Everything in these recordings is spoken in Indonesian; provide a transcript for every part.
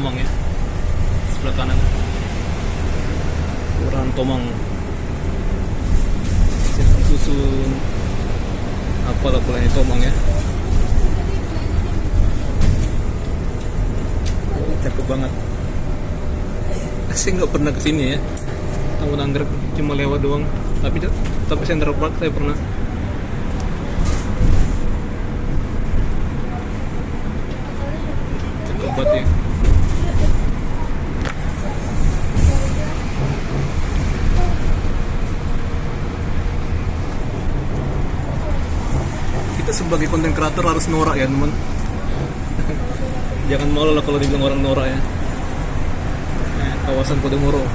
Tomang ya, sebelah kanan Kelurahan Tomang, Simpang Susun, apalah pulangnya Tomang ya. Cakep banget. Saya nggak pernah kesini ya, Taman Anggrek cuma lewat doang. Tapi Central Park saya pernah. Cakep banget ya. Kita sebagai konten kreator harus norak ya teman. Jangan malu lah kalau dibilang orang norak ya. Kawasan Podomoro.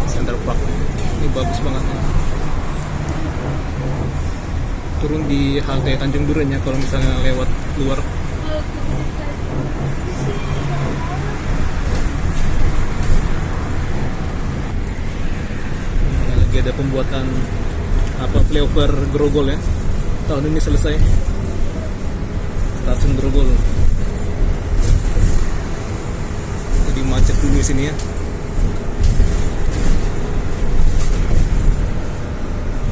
Central Park ini bagus banget. Turun di halte Tanjung Duren ya kalau misalnya lewat luar. Lagi ada pembuatan flyover Grogol ya. Tahun ini selesai. Stasiun Grogol. Jadi macet dulu di sini ya.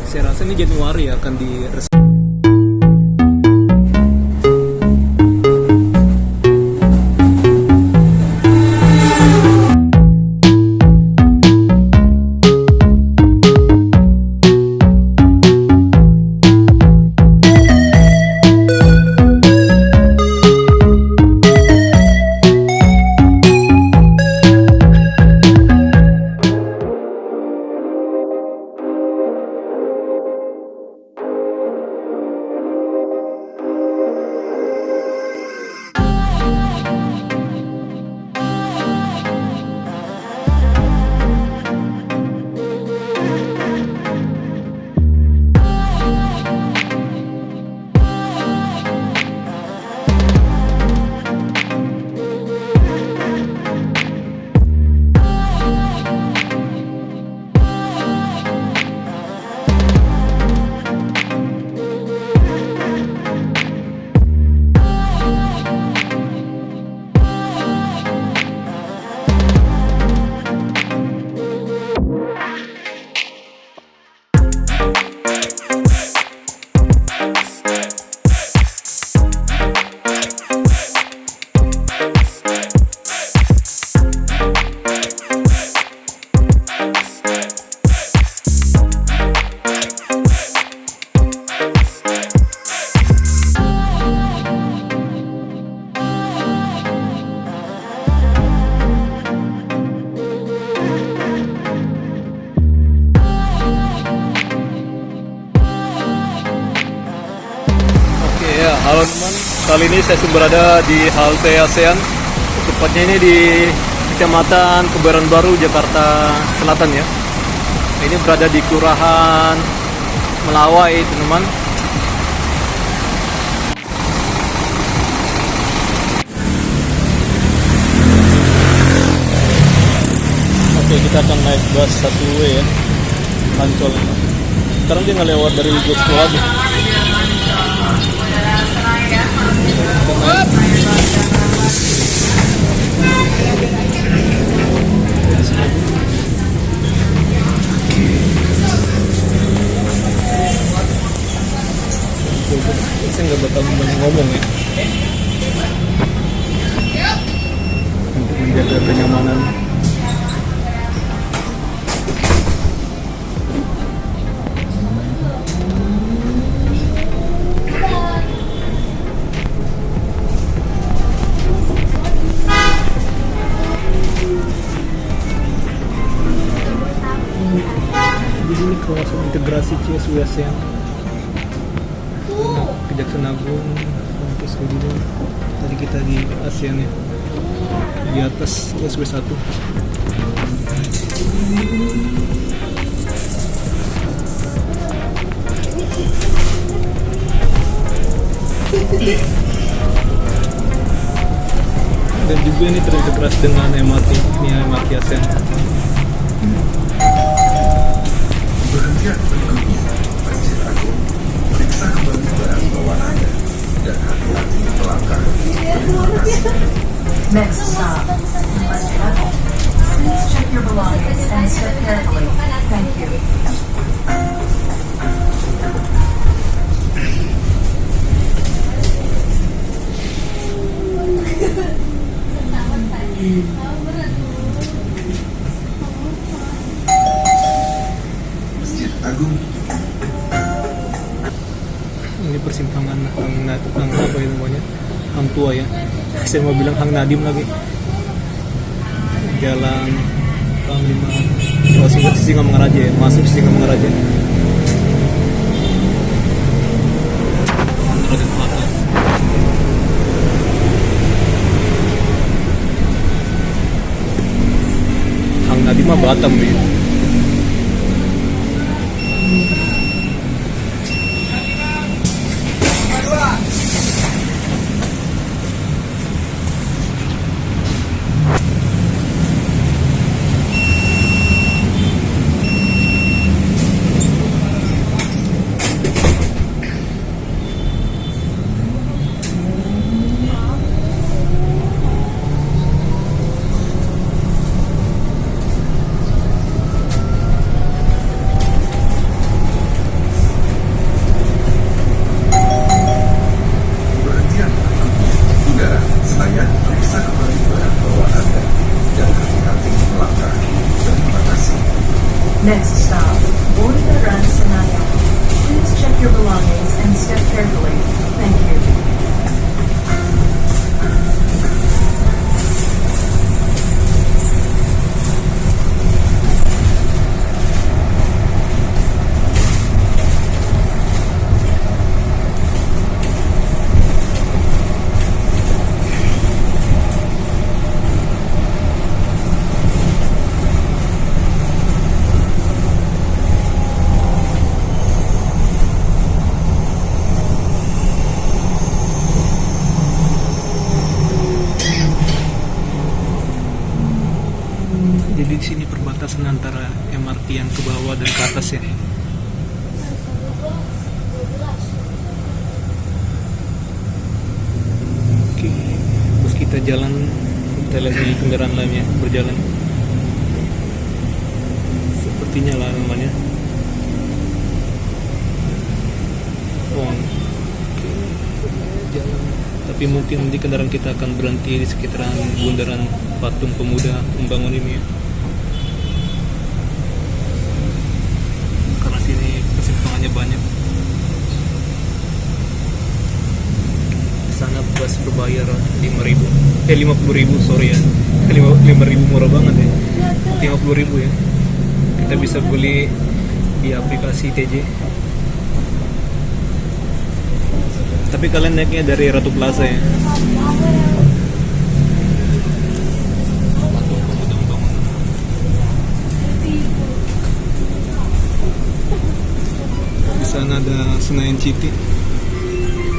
Saya rasa ini Januari akan diresmikan. Halo teman, kali ini saya berada di halte ASEAN, tepatnya ini di Kecamatan Kebayoran Baru, Jakarta Selatan ya. Ini berada di Kelurahan Melawai teman. Oke, kita akan naik bus 1W ya, Ancol. Sekarang dia nggak lewat dari Ligo Sekolah lagi. Saya nggak bakal banyak ngomong ya, untuk menjaga kenyamanan. Di sini kawasan integrasi CSW ASEAN, Kejaksaan Agung, terus begini. Tadi kita di ASEAN ya, di atas CSW 1. Dan juga ini terintegrasi dengan MRT, ini MRT ASEAN. Berhentian berikutnya, Banjir Agung, periksa kembali barang bawaan Anda. penyeberangan hang apa itu namanya, hang tua ya. Saya mau bilang hang Nadim lagi. Jalan Panglima, Singamangaraja ya, masuk Singamangaraja. Hang Nadim mah Batam ya. Next stop, Bundaran Senayan. Please check your belongings and step carefully. Thank you. Jadi di sini perbatasan antara MRT yang ke bawah dan ke atas ya. Oke, terus kita jalan, kita lihat di kendaraan lainnya berjalan. Sepertinya lah namanya. Oh, oke, jalan. Tapi mungkin di kendaraan kita akan berhenti di sekitaran Bundaran Patung Pemuda Pembangunan ini ya. Karena sini persimpangannya banyak. Di sana bus berbayar 50.000, sorry ya. 5.000 murah banget ya. 50.000 ya. Kita bisa beli di aplikasi TJ. Tapi kalian naiknya dari Ratu Plaza ya. Di sana ada Senayan City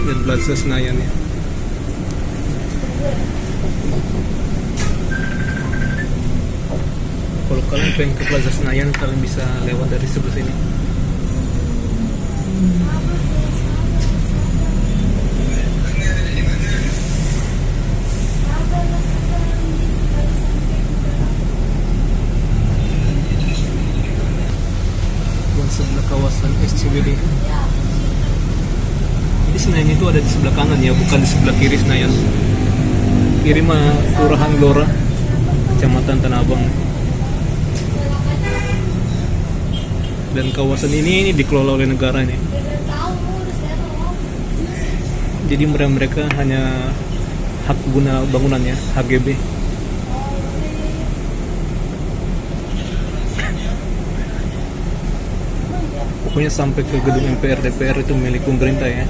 dan Plaza Senayan ya. Kalau kalian pengen ke Plaza Senayan, kalian bisa lewat dari sebelah sini. Sebelah kawasan SCBD. Jadi Senayan itu ada di sebelah kanan ya, bukan di sebelah kiri Senayan. Kiri mah Kelurahan Gelora, Kecamatan Tanah Abang. Dan kawasan ini dikelola oleh negara ini. Jadi mereka hanya hak guna bangunannya, HGB. Pokoknya sampai ke gedung MPR, DPR itu milik pemerintah ya.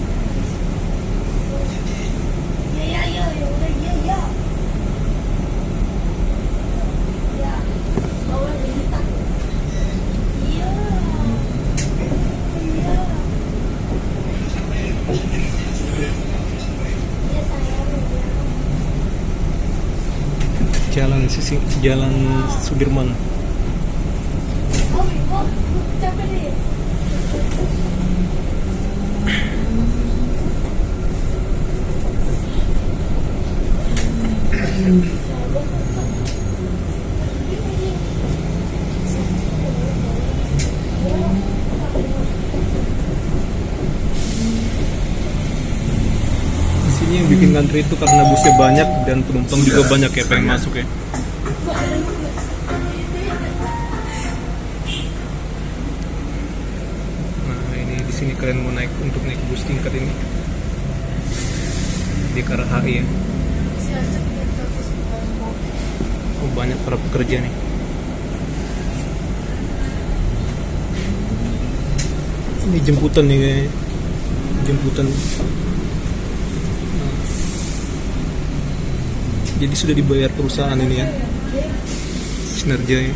Jalan Sudirman. Di sini yang bikin ngantri itu karena busnya banyak dan penumpang juga banyak ya pengen masuk ya. Nah ini di sini kalian mau naik bus tingkat ini. di ke arah HI ya. Oh, banyak para pekerja nih. Ini jemputan nih kayaknya. Jemputan. Nah. Jadi sudah dibayar perusahaan ini ya. Sinerja ya.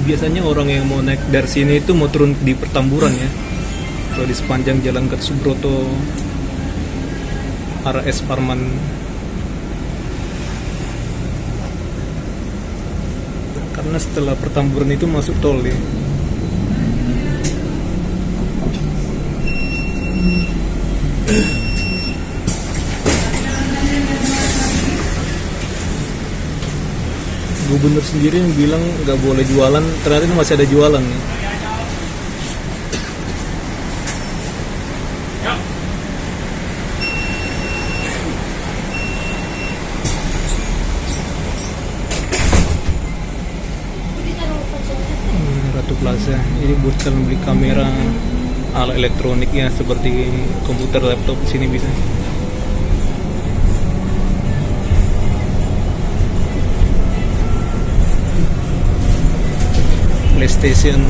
Biasanya orang yang mau naik dari sini itu mau turun di pertamburan ya, atau di sepanjang jalan Gatot Subroto arah S Parman. Karena setelah pertamburan itu masuk tol ya. Gubernur sendiri yang bilang nggak boleh jualan, ternyata ini masih ada jualan nih. Ratu Plaza ini buat kalian beli kamera ala elektronik ya, seperti komputer, laptop, di sini bisa. PlayStation,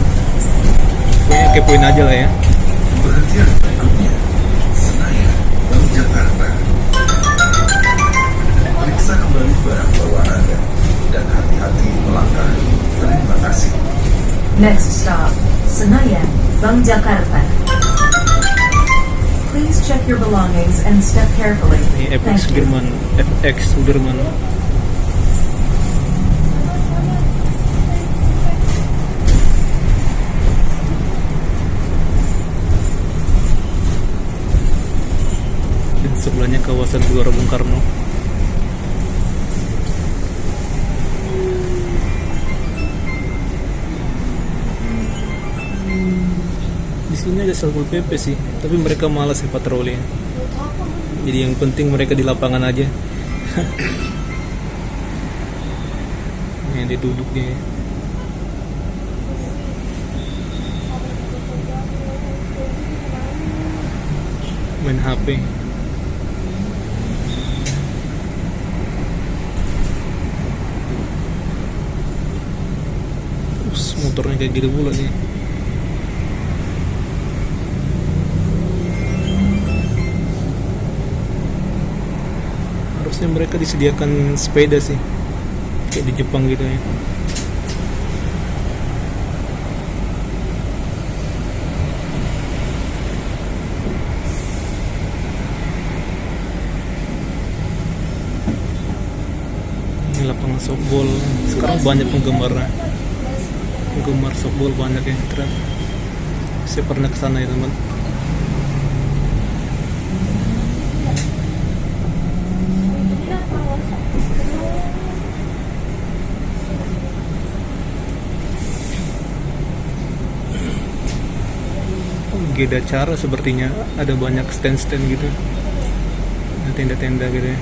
pokoknya kepoin aja lah ya. Perhatian berikutnya, Senayan, Bank Jakarta. Periksa kembali barang bawaan Anda dan hati-hati melangkah. Terima kasih. Next stop, Senayan, Bank Jakarta. Please check your belongings and step carefully. Ini Thank FX you. Sudirman, FX Sudirman. Dan sebelahnya kawasan Gelora Bung Karno. Di sini ada Satpol PP sih, tapi mereka malas ya patroli. Jadi yang penting mereka di lapangan aja. Yang dia duduk nih. Main HP. Motornya kayak gitu pula nih. Harusnya mereka disediakan sepeda sih, kayak di Jepang gitu ya. Ini lapangan softball. Sekarang banyak penggemar softball, banyak ya. Ternyata saya pernah kesana ya teman. Geda acara sepertinya ada banyak stand-stand gitu, ada tenda-tenda gitu ya.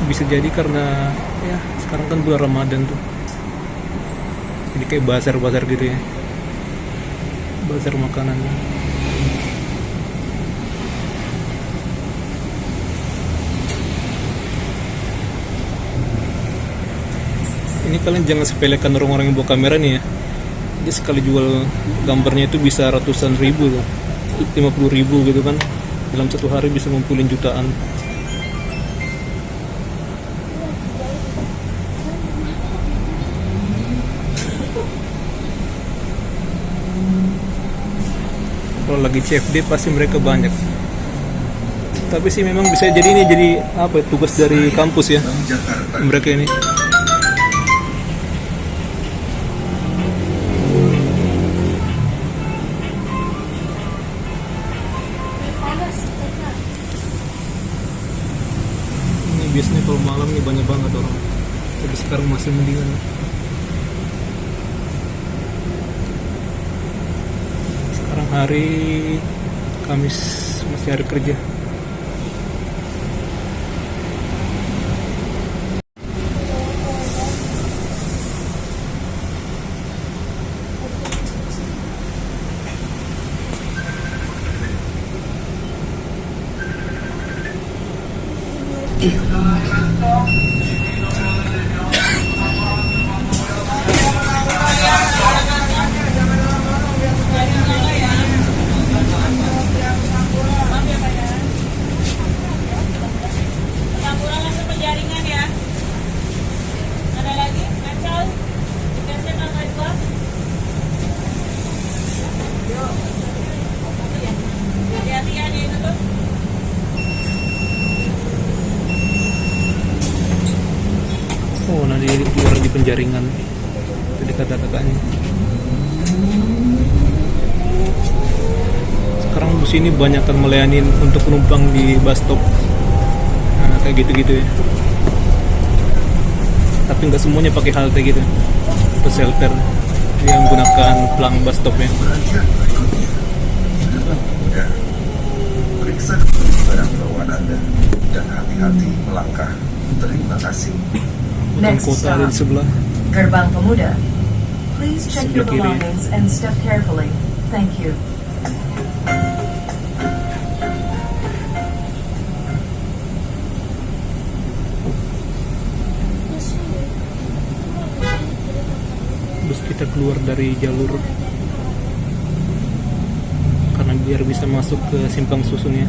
Bisa jadi karena ya sekarang kan bulan Ramadan tuh, jadi kayak bazar-bazar gitu ya, bazar makanan. Ini kalian jangan sepelekan orang-orang yang bawa kamera nih ya. Dia sekali jual gambarnya itu bisa ratusan ribu loh, 50.000 gitu kan, dalam satu hari bisa ngumpulin jutaan. Kalau lagi CFD pasti mereka banyak. Tapi sih memang bisa jadi ini jadi apa, tugas dari kampus ya Bank Jakarta. mereka ini. Biasanya kalau malam nih banyak banget orang, tapi sekarang masih mendingan. Sekarang hari Kamis, masih hari kerja. Campuran langsung penjaringan ya. Ada lagi? Kacau? Dikasih tambah 2. Hati-hati ya di itu tuh. Oh, nanti keluar di penjaringan. Jadi kata-katanya. Sekarang bus ini banyak kan melayani untuk penumpang di bus stop. Nah, kayak gitu-gitu ya. Tapi nggak semuanya pakai halte gitu. Atau shelter. Dia menggunakan pelang bus stopnya. Ya. Periksa dulu barang bawaan Anda dan hati-hati melangkah. Terima kasih. Hutan Next kota ada di stop. sebelah. Gerbang Pemuda. Please check your Sebelah kiri. belongings and step carefully. Thank you. Bus kita keluar dari jalur karena biar bisa masuk ke simpang susunnya.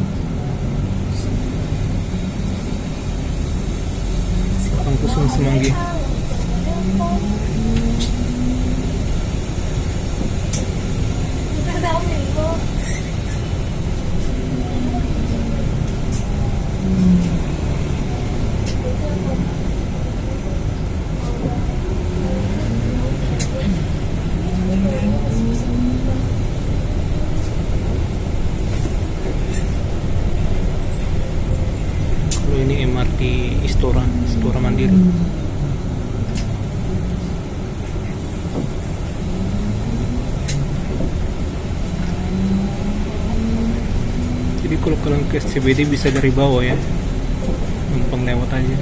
Simpang susun Semanggi. Kalau ini MRT Istora Mandiri. Jadi kalau kalian ke SCBD bisa dari bawah ya, numpang lewat aja.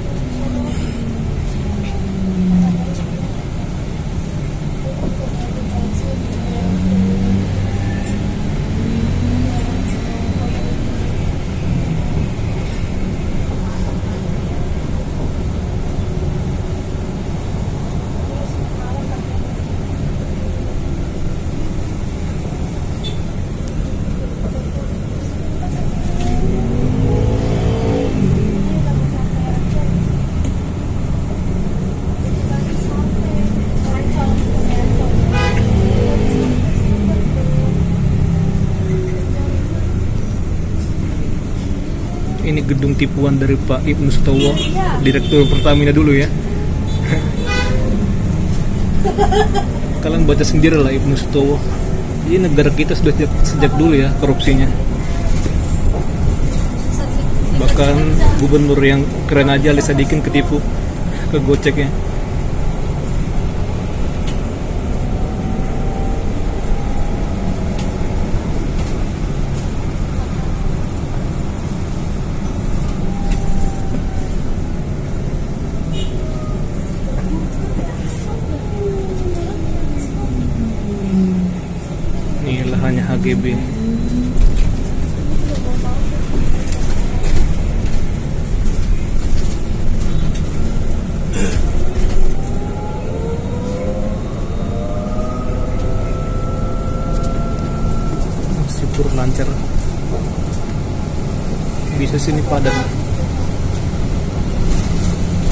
Ini gedung tipuan dari Pak Ibnu Sutowo, Direktur Pertamina dulu ya. Kalian baca sendiri lah Ibnu Sutowo. Ini negara kita sudah sejak dulu ya korupsinya. Bahkan gubernur yang keren aja Ali Sadikin ketipu ke goceknya. Ini lahannya HGB. Syukur lancar. Bisa sini padat.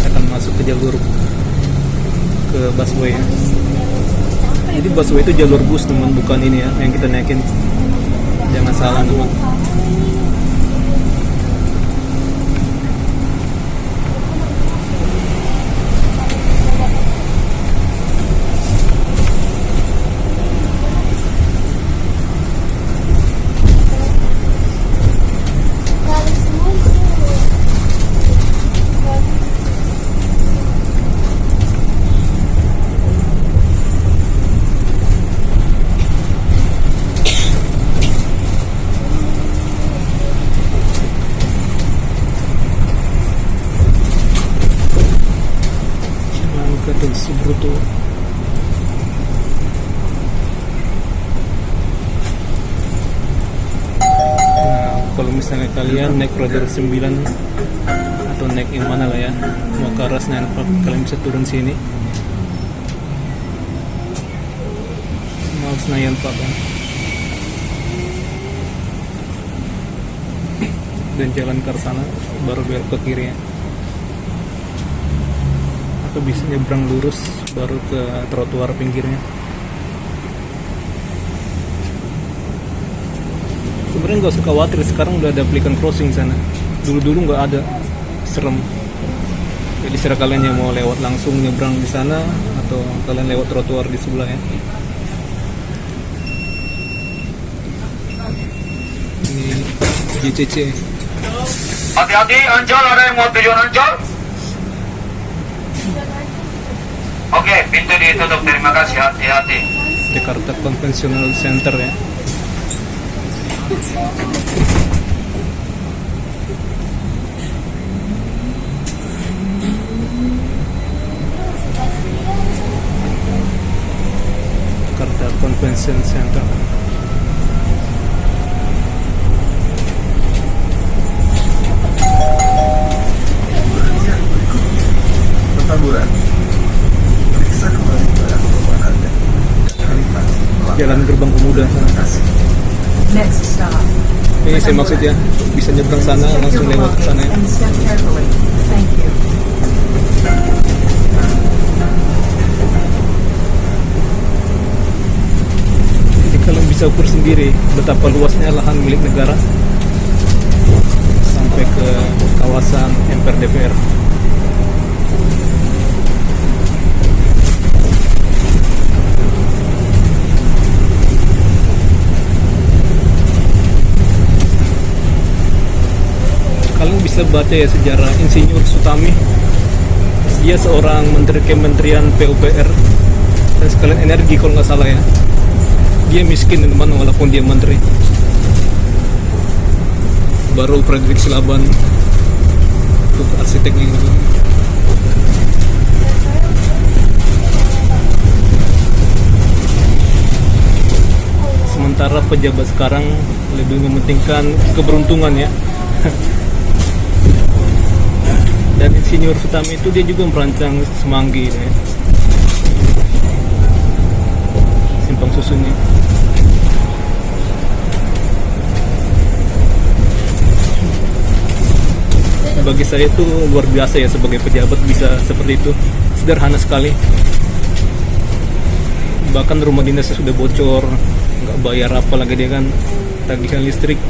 Akan masuk ke jalur ke busway ya. Jadi busway itu jalur bus teman, bukan ini ya yang kita naikin. Jangan salah teman. Subroto. Nah, kalau misalnya kalian naik Roda 9 atau naik yang mana lah ya, mau ke arah Senayan Park, kalian bisa turun sini. Mau Senayan Park kan. Dan jalan ke sana baru belok ke kiri ya. Atau bisa nyebrang lurus baru ke trotoar pinggirnya. Sebenarnya nggak usah khawatir, sekarang udah ada pelikan crossing sana. Dulu nggak ada, serem. Jadi serah kalian yang mau lewat langsung nyebrang di sana atau kalian lewat trotoar di sebelah ya. Ini JCC. Hati-hati, Ancol, ada yang mau tujuan Ancol? Oke, pintu ditutup, terima kasih, hati-hati. Jakarta Conventional Center ya. Jakarta Convention Center. Petamburan. Periksa kembali barang bawaan Anda. Hati-hati melangkah. Jalan Gerbang Pemuda. Terima kasih. Next stop. Ini saya maksud ya, bisa nyebrang sana Check your langsung lewat ke sana ya. belongings and step carefully. Thank you. Jadi kalian bisa ukur sendiri betapa luasnya lahan milik negara sampai ke kawasan MPR DPR. Kalian bisa baca ya sejarah Insinyur Sutami. Dia seorang menteri Kementerian PUPR dan sekalian energi kalau nggak salah ya. Dia miskin teman walaupun dia menteri. Baru Frederick Silaban untuk arsiteknya gitu. Sementara pejabat sekarang lebih mementingkan keberuntungan ya. Dan Insinyur Sutami itu dia juga merancang Semanggi ya. Simpang Susunnya. Bagi saya itu luar biasa ya, sebagai pejabat bisa seperti itu. Sederhana sekali. Bahkan rumah dinasnya sudah bocor, nggak bayar apa lagi dia kan, tagihan listrik.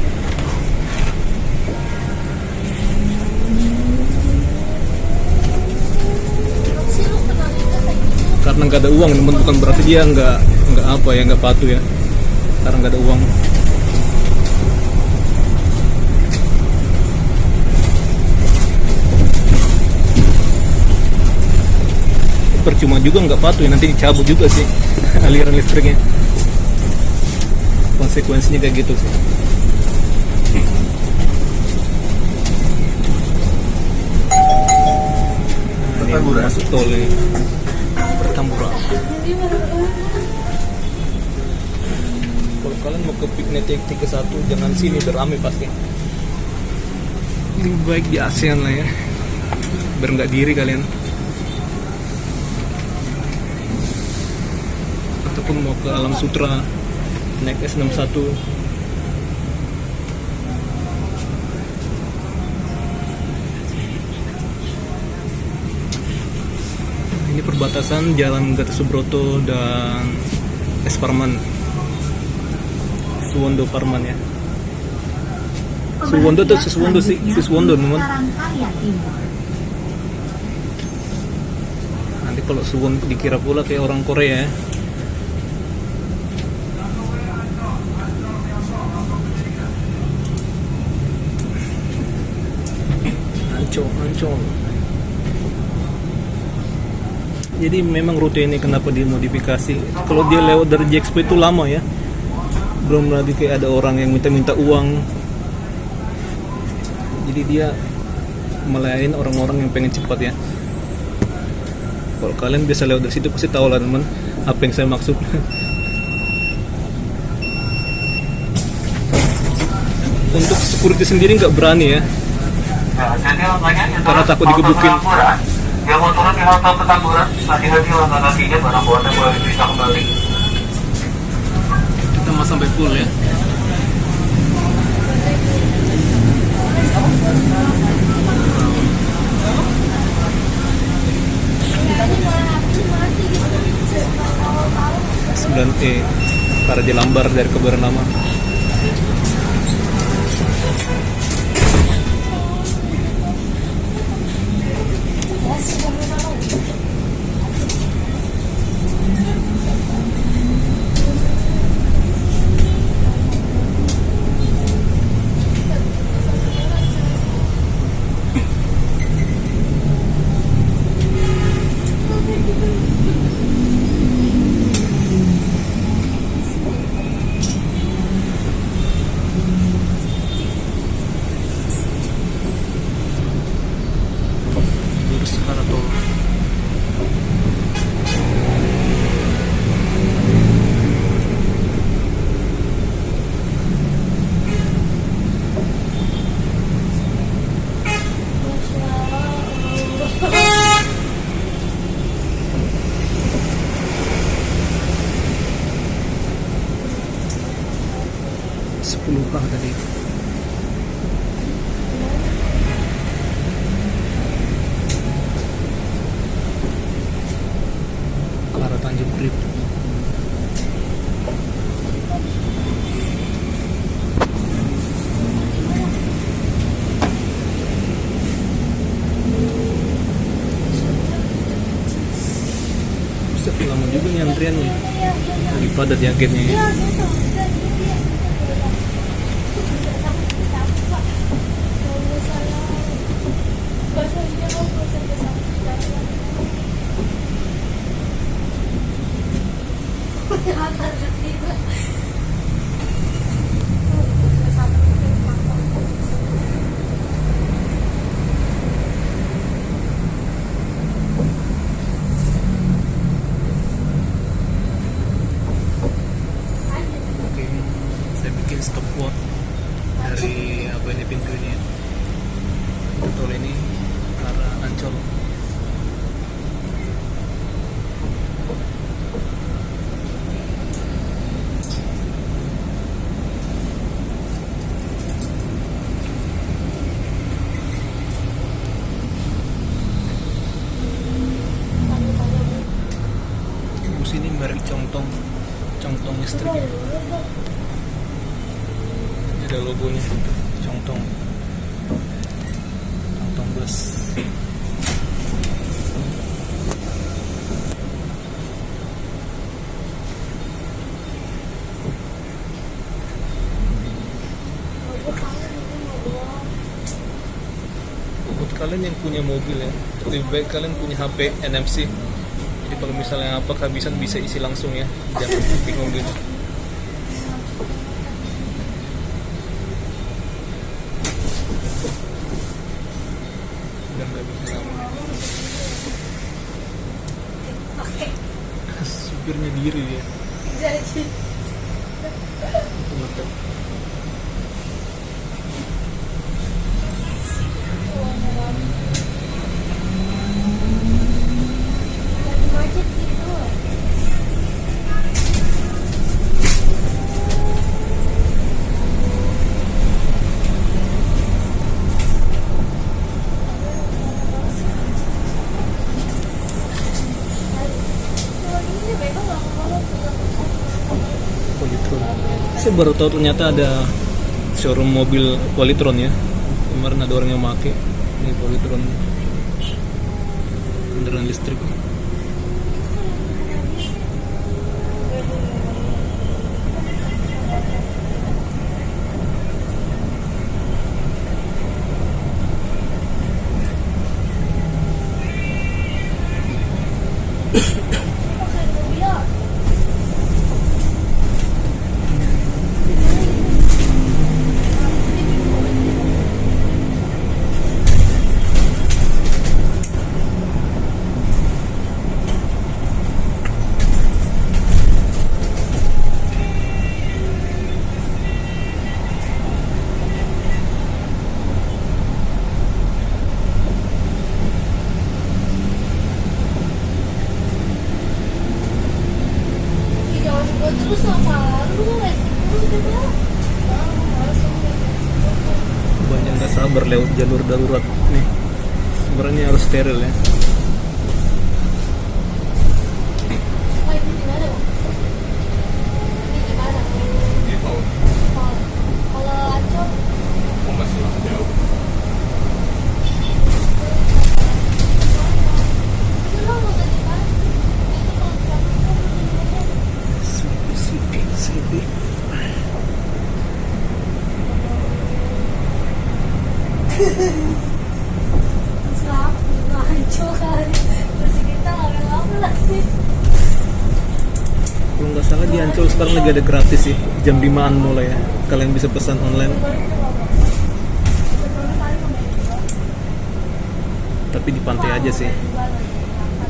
Karena nggak ada uang, teman, bukan berarti dia nggak apa ya, nggak patuh ya, karena nggak ada uang. Percuma juga nggak patuh ya, nanti dicabut juga sih aliran listriknya. Konsekuensinya kayak gitu sih. Nah, ini masuk tol ini. Tambura. Kalau kalian mau ke piknik 31 jangan sini, beramai pasti. Lebih baik di ASEAN lah ya, biar nggak diri kalian. Ataupun mau ke Alam Sutra naik S61. Ini perbatasan Jalan Gatot Subroto dan S Parman, Suwondo Parman ya. Suwondo tuh Suwondo sih, Suwondo teman. Nanti kalau Suwondo dikira pula kayak orang Korea ya. Ancol. Jadi memang rute ini kenapa dimodifikasi? Kalau dia lewat dari Jexpo itu lama ya. Belum lagi kayak ada orang yang minta uang. Jadi dia melayani orang-orang yang pengen cepat ya. Kalau kalian biasa lewat dari situ pasti tahu lah teman apa yang saya maksud. Untuk security sendiri nggak berani ya, Jadi langkahnya yang karena turun takut halte digebukin. Petamburan. Yang mau turun di halte Petamburan, hati-hati langkah kakinya, barang bawaannya boleh diperiksa kembali. Kita mau sampai full ya. Sembilan E para dilambar dari Kebayoran Lama. Lurus ke arah tol. Sepuluh kah tadi? Ke arah Tanjung Priok. Bisa lama juga nih antriannya. Lagi padat ya gate-nya ya. Oke, saya bikin stopwatch dari apa ini pintunya. Tol ini ke arah Ancol. Bus ini merek Congtong listrik. Ini ada logonya Congtong bus. Buat kalian yang punya mobil ya, lebih baik kalian punya HP NFC. Jadi kalau misalnya apa kehabisan bisa isi langsung ya, jangan bingung gitu. Dan nggak bisa lama. Supirnya diri ya. Betul. Polytron. Saya baru tahu ternyata ada showroom mobil Polytron ya. Kemarin ada orang yang make. Ini Polytron. Kendaraan listrik. sabar lewat jalur darurat nih. Sebenarnya harus steril ya. Sleepy. Kalau nggak salah di Ancol sekarang lagi ada gratis sih, jam 5-an mulai ya. Kalian bisa pesan online. Tapi di pantai aja sih.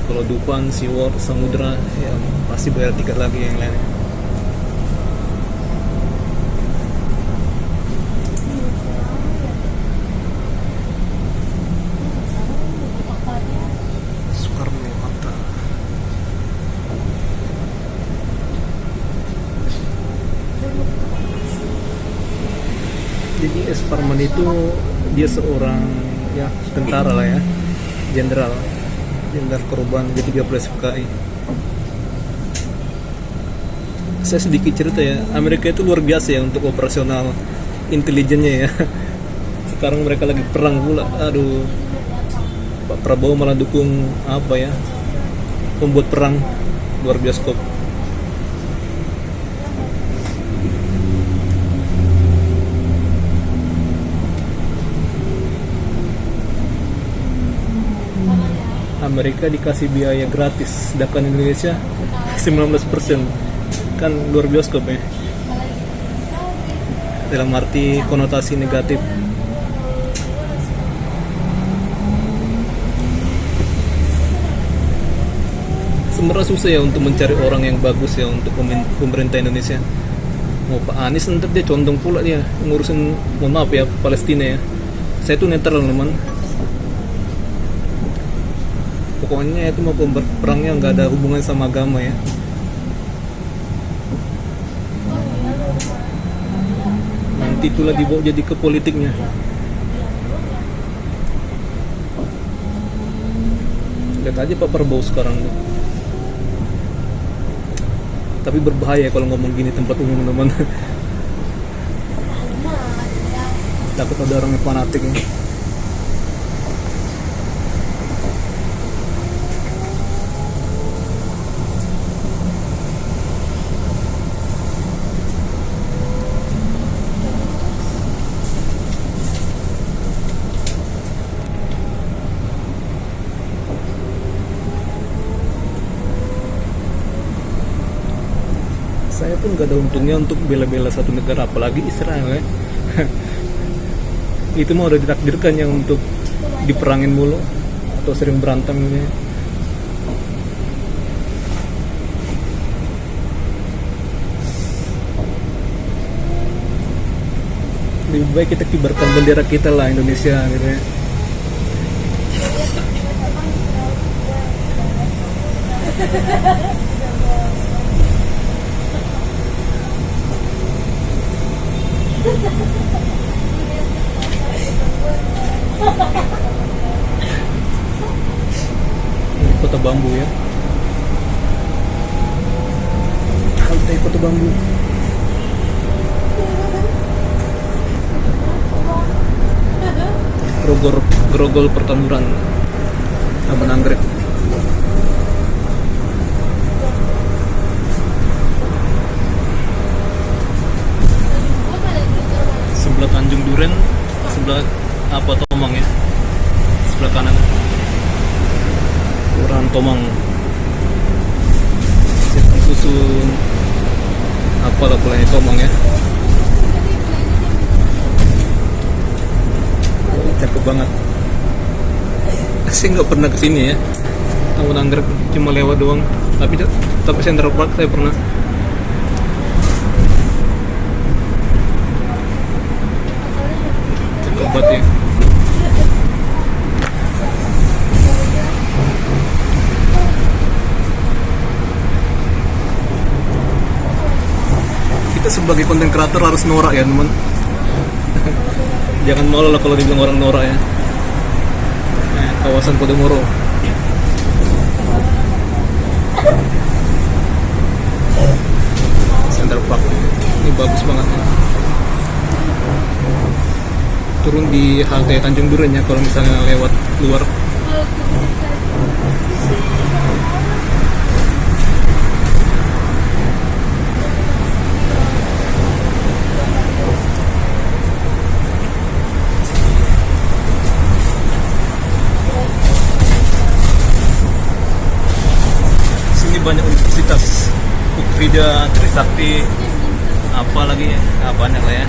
Kalau Dufan, SeaWorld, Samudra, ya pasti bayar tiket lagi yang lainnya. Soekarno Hatta. Jadi S. Parman itu dia seorang ya tentara lah ya, jenderal korban G30 FKI. Saya sedikit cerita ya, Amerika itu luar biasa ya untuk operasional intelijennya ya. Sekarang mereka lagi perang pula. Aduh, Pak Prabowo malah dukung apa ya, pembuat perang luar bioskop. Amerika dikasih biaya gratis, sedangkan Indonesia 19%. Kan luar bioskop ya, dalam arti konotasi negatif. Sebenarnya susah ya untuk mencari orang yang bagus ya untuk pemerintah Indonesia. Mau Pak Anies nanti dia condong pula dia ngurusin, mohon maaf ya, Palestina ya. Saya tuh netral teman. Pokoknya itu mau perangnya nggak ada hubungan sama agama ya. Nanti itulah dibawa jadi ke politiknya. Lihat aja Pak Prabowo sekarang tuh. Tapi berbahaya kalau ngomong gini tempat umum teman. Takut ada orang yang fanatik ya. Saya pun gak ada untungnya untuk bela-bela satu negara, apalagi Israel ya. Itu mah udah ditakdirkan yang untuk diperangin mulu atau sering berantem gitu ya. Lebih baik kita kibarkan bendera kita lah, Indonesia gitu ya. Ini kota bambu ya. Halte kota bambu. Grogol Pertamburan, Taman Anggrek. Sebelah Tanjung Duren, sebelah apa Tomang ya, sebelah kanan Kelurahan Tomang. Jalan Susun apalah pulangnya Tomang ya. Cakep banget. Saya nggak pernah kesini ya, Taman Anggrek, cuma lewat doang. Tapi Central Park saya pernah. Cakep banget ya. Kita sebagai konten kreator harus norak ya teman. Jangan malu lah kalau dibilang orang norak ya. Nah, kawasan Podomoro. Center Park. Ini bagus banget ya. Turun di halte Tanjung Duren ya kalau misalnya lewat luar. Sini banyak universitas, Ukrida, Trisakti, apa lagi ya, banyak lah ya.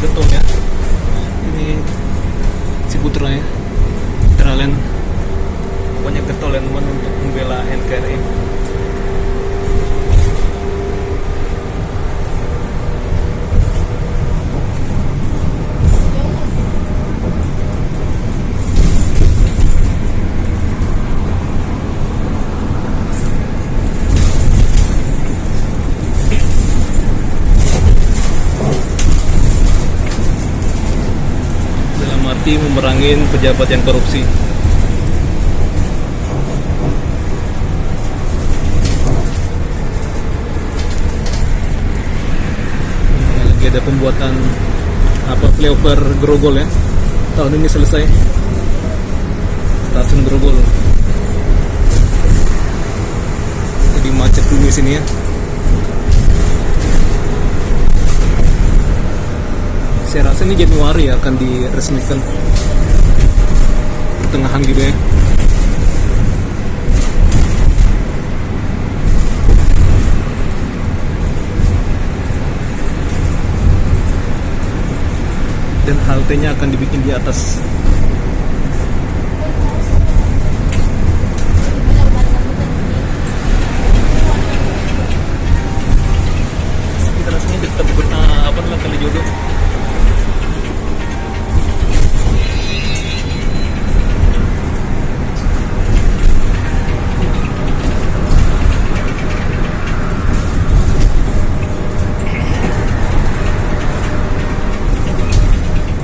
Getol ya. Ini Ciputra ya, Teralen. Pokoknya getol ya teman untuk membela NKRI. Arti memerangin pejabat yang korupsi. Lagi ada pembuatan flyover Grogol ya. Tahun ini selesai. Stasiun Grogol. Jadi macet dulu di sini ya. Saya rasa ini Januari ya akan diresmikan, pertengahan gitu ya. Dan haltenya akan dibikin di atas. Kita rasanya dekat kali jodoh.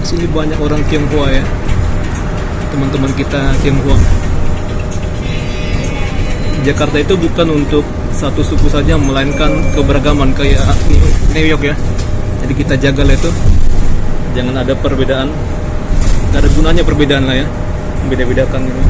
Sini banyak orang Tionghoa ya, teman-teman kita Tionghoa. Jakarta itu bukan untuk satu suku saja, melainkan keberagaman kayak New York ya. Jadi kita jaga lah itu, jangan ada perbedaan. Gak ada gunanya perbedaan lah ya, beda-bedakan gitu.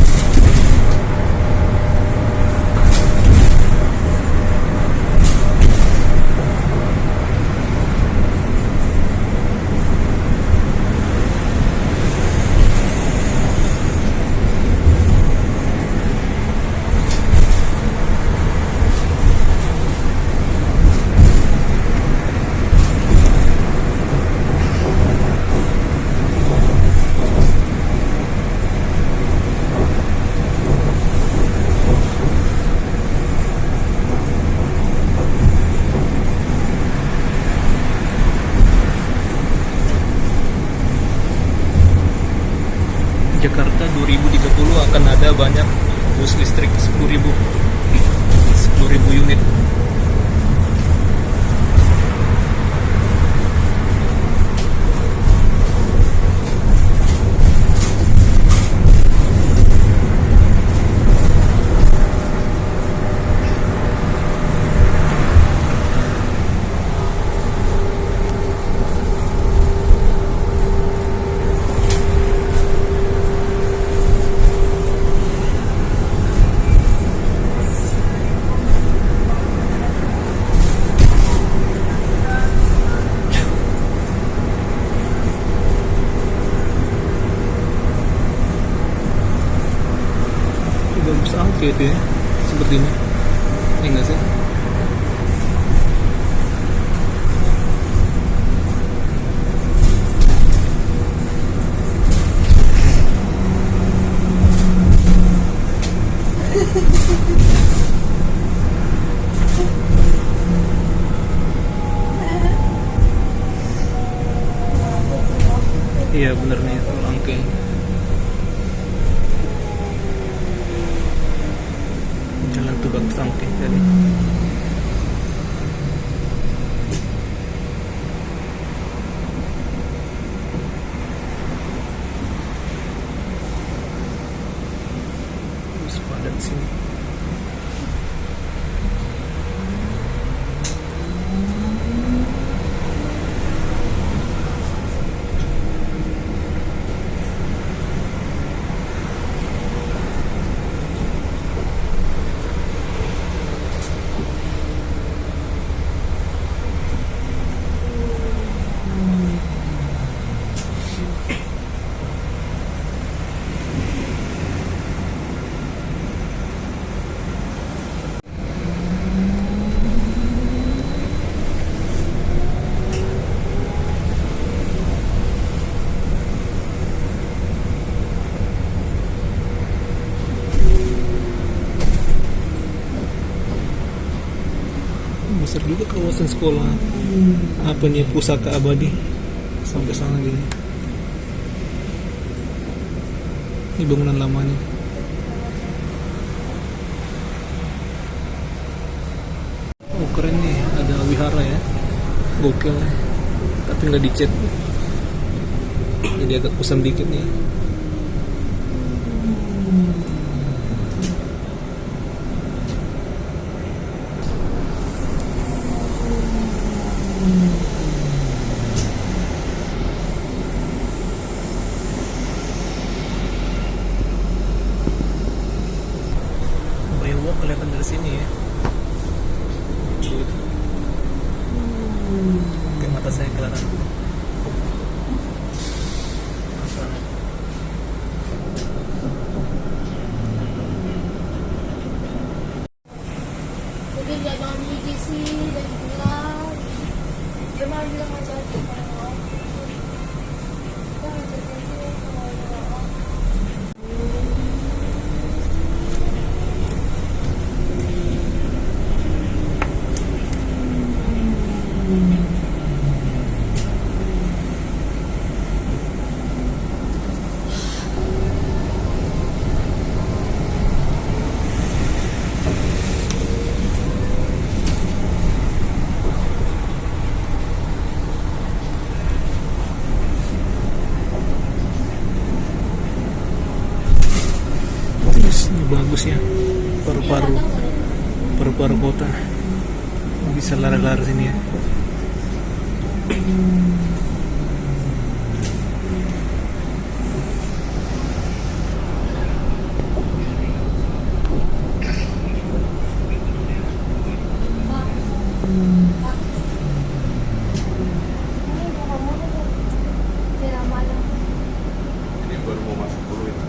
Jakarta 2030 akan ada banyak bus listrik 10.000 unit. Bagus angke itu ya, sepertinya. Ya enggak sih? Iya bener nih, tol Angke. Jalan Tuban Angke tadi. Terus padat sini. Besar juga kawasan sekolah. Apa nih, pusaka abadi sampai sana gini. Ini bangunan lamanya. Oh keren nih, ada wihara ya, gokil. Tapi nggak dicat, jadi agak kusam dikit nih. Baywalk kelihatan dari sini ya. Oke, mata saya kelihatan. Jadi dia jangan gigi sih dan bilang dia malah bilang aja di kalau kita jadi kalau Ini bagus ya, paru-paru kota. Bisa lari-lari sini ya. Ini baru mau masuk dulu itu.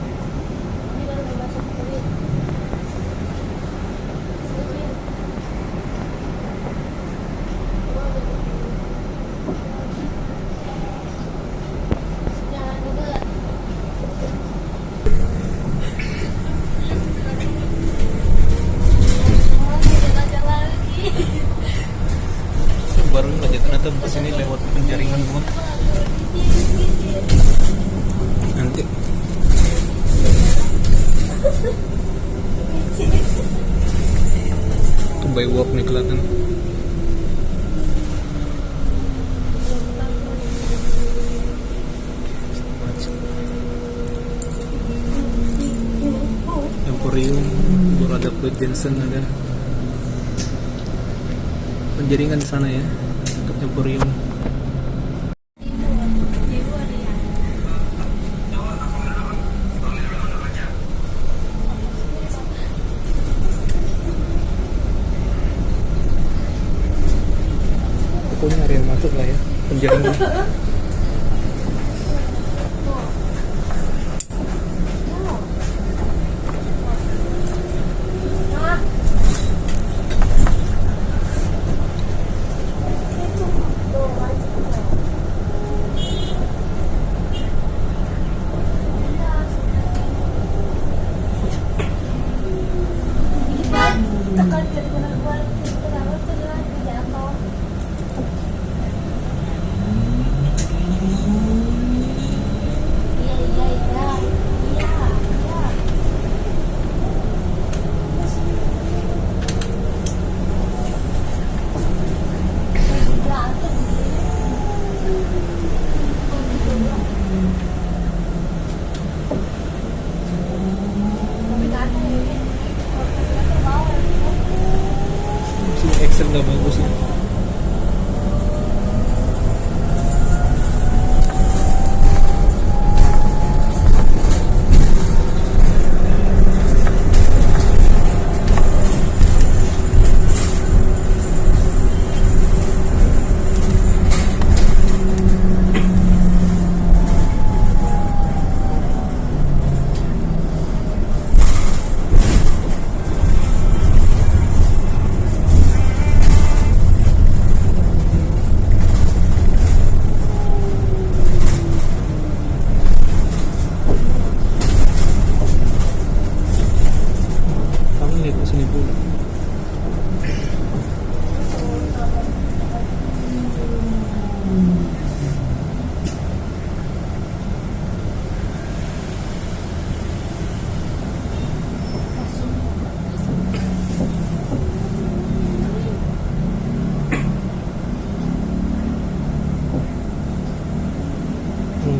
Baru aja ternyata kesini lewat penjaringan gua. Nanti ke Baywalk nih kelihatan. Emporium, baru ada Fred Jensen, ada penjaringan di sana ya, untuk Emporium. Pokoknya area macet lah ya, penjaringan.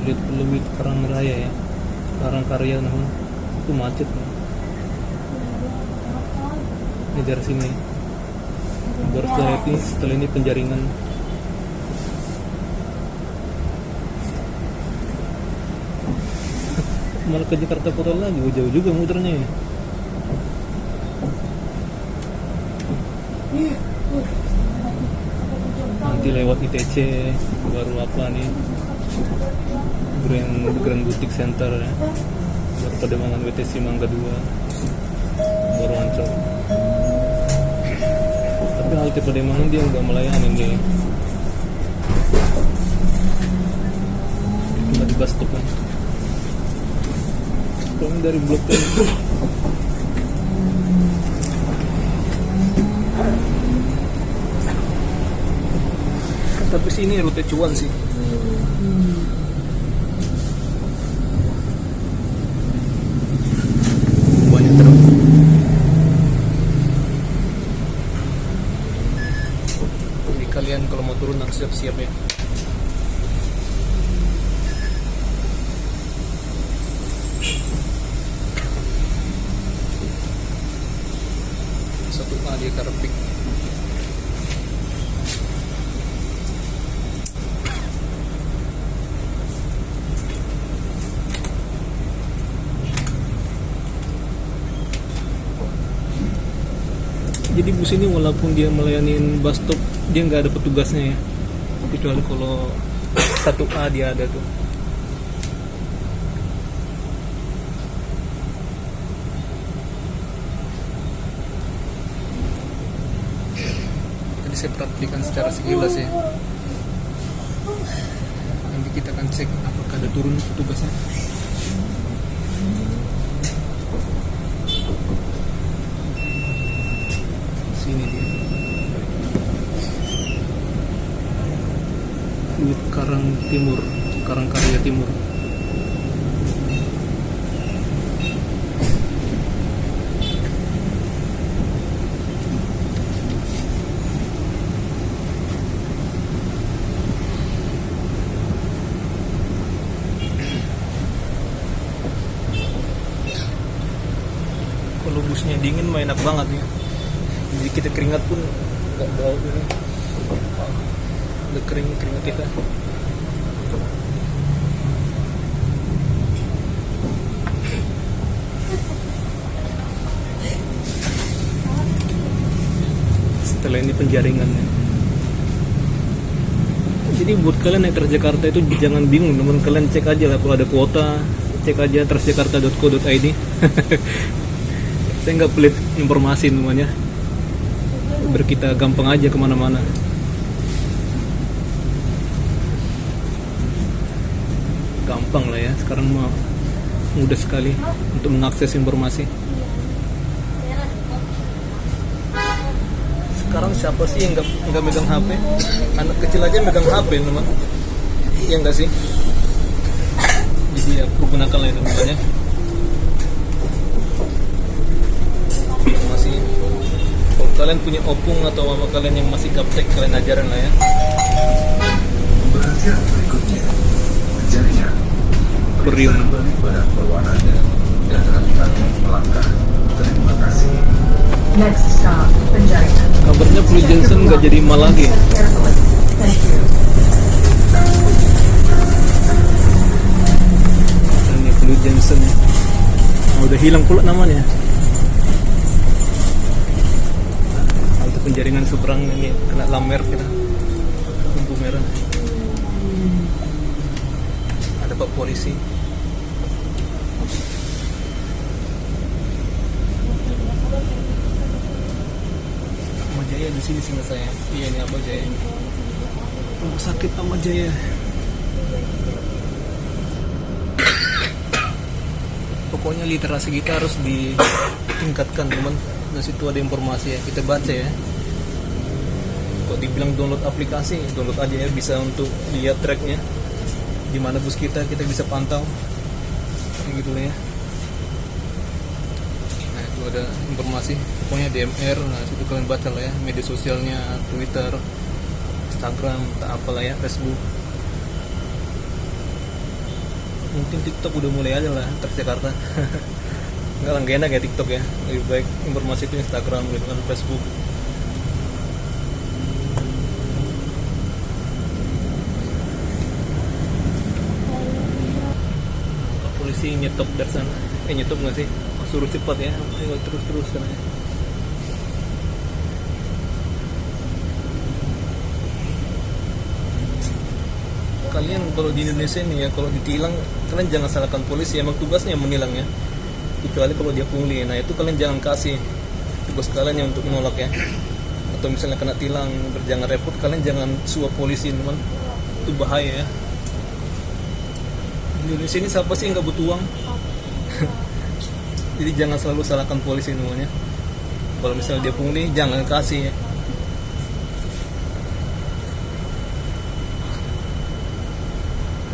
lihat Pluit Karangraya ya, Karangkarya namanya, itu macet nih. Ini dari sini baru setelah ini penjaringan. Malah ke Jakarta Kota lagi, jauh juga muternya ya. Nanti lewat ITC baru apa nih, Grand Boutique Center ya, baru Pademangan WTC Mangga 2, baru Ancol. Tapi halte Pademangan dia nggak melayani nih, cuma di bus stop kan. Kalau dari Blok M tapi sini rute cuan sih. Banyak terus. Jadi kalian kalau mau turun harus siap-siap ya. Satu kali Karpik. Jadi bus ini walaupun dia melayani bus stop, dia nggak ada petugasnya ya, kecuali kalau 1A dia ada tuh. Tadi saya perhatikan secara sekilas ya. Nanti kita akan cek apakah ada turun petugasnya. Ini dia Pluit Karangkarya Timur. Kalau busnya dingin mah enak banget ya. Jadi kita keringat pun nggak bau ini, udah kering keringat kita. Setelah ini penjaringannya. Jadi buat kalian naik Transjakarta itu jangan bingung, teman kalian cek aja lah kalau ada kuota, cek aja transjakarta.co.id. Saya nggak pelit informasi semuanya. Biar kita gampang aja kemana-mana. Gampang lah ya, sekarang mah mudah sekali untuk mengakses informasi. Sekarang siapa sih yang nggak megang HP? Anak kecil aja megang HP teman. Iya nggak sih? Jadi ya gunakan lah itu namanya. Kalau kalian punya opung atau mama kalian yang masih gaptek, kalian ajaran lah ya. Pemberhentian berikutnya, penjaringan. Perium. Kembali barang bawaan Anda dan hati-hati melangkah. Terima kasih. Next stop, Penjaringan. Kabarnya Pluit Johnson nggak jadi mal lagi. Step carefully. Thank you. Ini Pluit Johnson. Udah hilang pula namanya. Penjaringan seberang ini kena lampu kita, lampu merah. Ada Pak Polisi. Ahmad Jaya di sini sini saya. Iya ini Ahmad Jaya. Rumah sakit Ahmad Jaya. Pokoknya literasi kita harus ditingkatkan teman. Di situ ada informasi ya, kita baca ya. Kok dibilang download aplikasi, download aja ya, bisa untuk lihat tracknya di mana bus kita bisa pantau kayak gitu lah ya. Nah itu ada informasi, pokoknya DMR. Nah situ kalian baca lah ya, media sosialnya, Twitter, Instagram, tak apalah ya, Facebook. Mungkin TikTok udah mulai aja lah Transjakarta. Enggak lah, nggak enak ya TikTok ya. Lebih baik informasi itu Instagram gitu kan, Facebook. Polisi nyetop dari sana. Nyetop nggak sih? Suruh cepat ya. Ayo terus kan ya. Kalian kalau di Indonesia ini ya, kalau ditilang kalian jangan salahkan polisi, emang tugasnya menilang ya. Kecuali kalau dia pungli, nah itu kalian jangan kasih, tugas kalian yang untuk menolak ya. Atau misalnya kena tilang berjangan repot, kalian jangan suap polisi teman, itu bahaya ya. Di Indonesia ini siapa sih nggak butuh uang? Jadi jangan selalu salahkan polisi namanya. Kalau misalnya dia pungli, jangan kasih ya.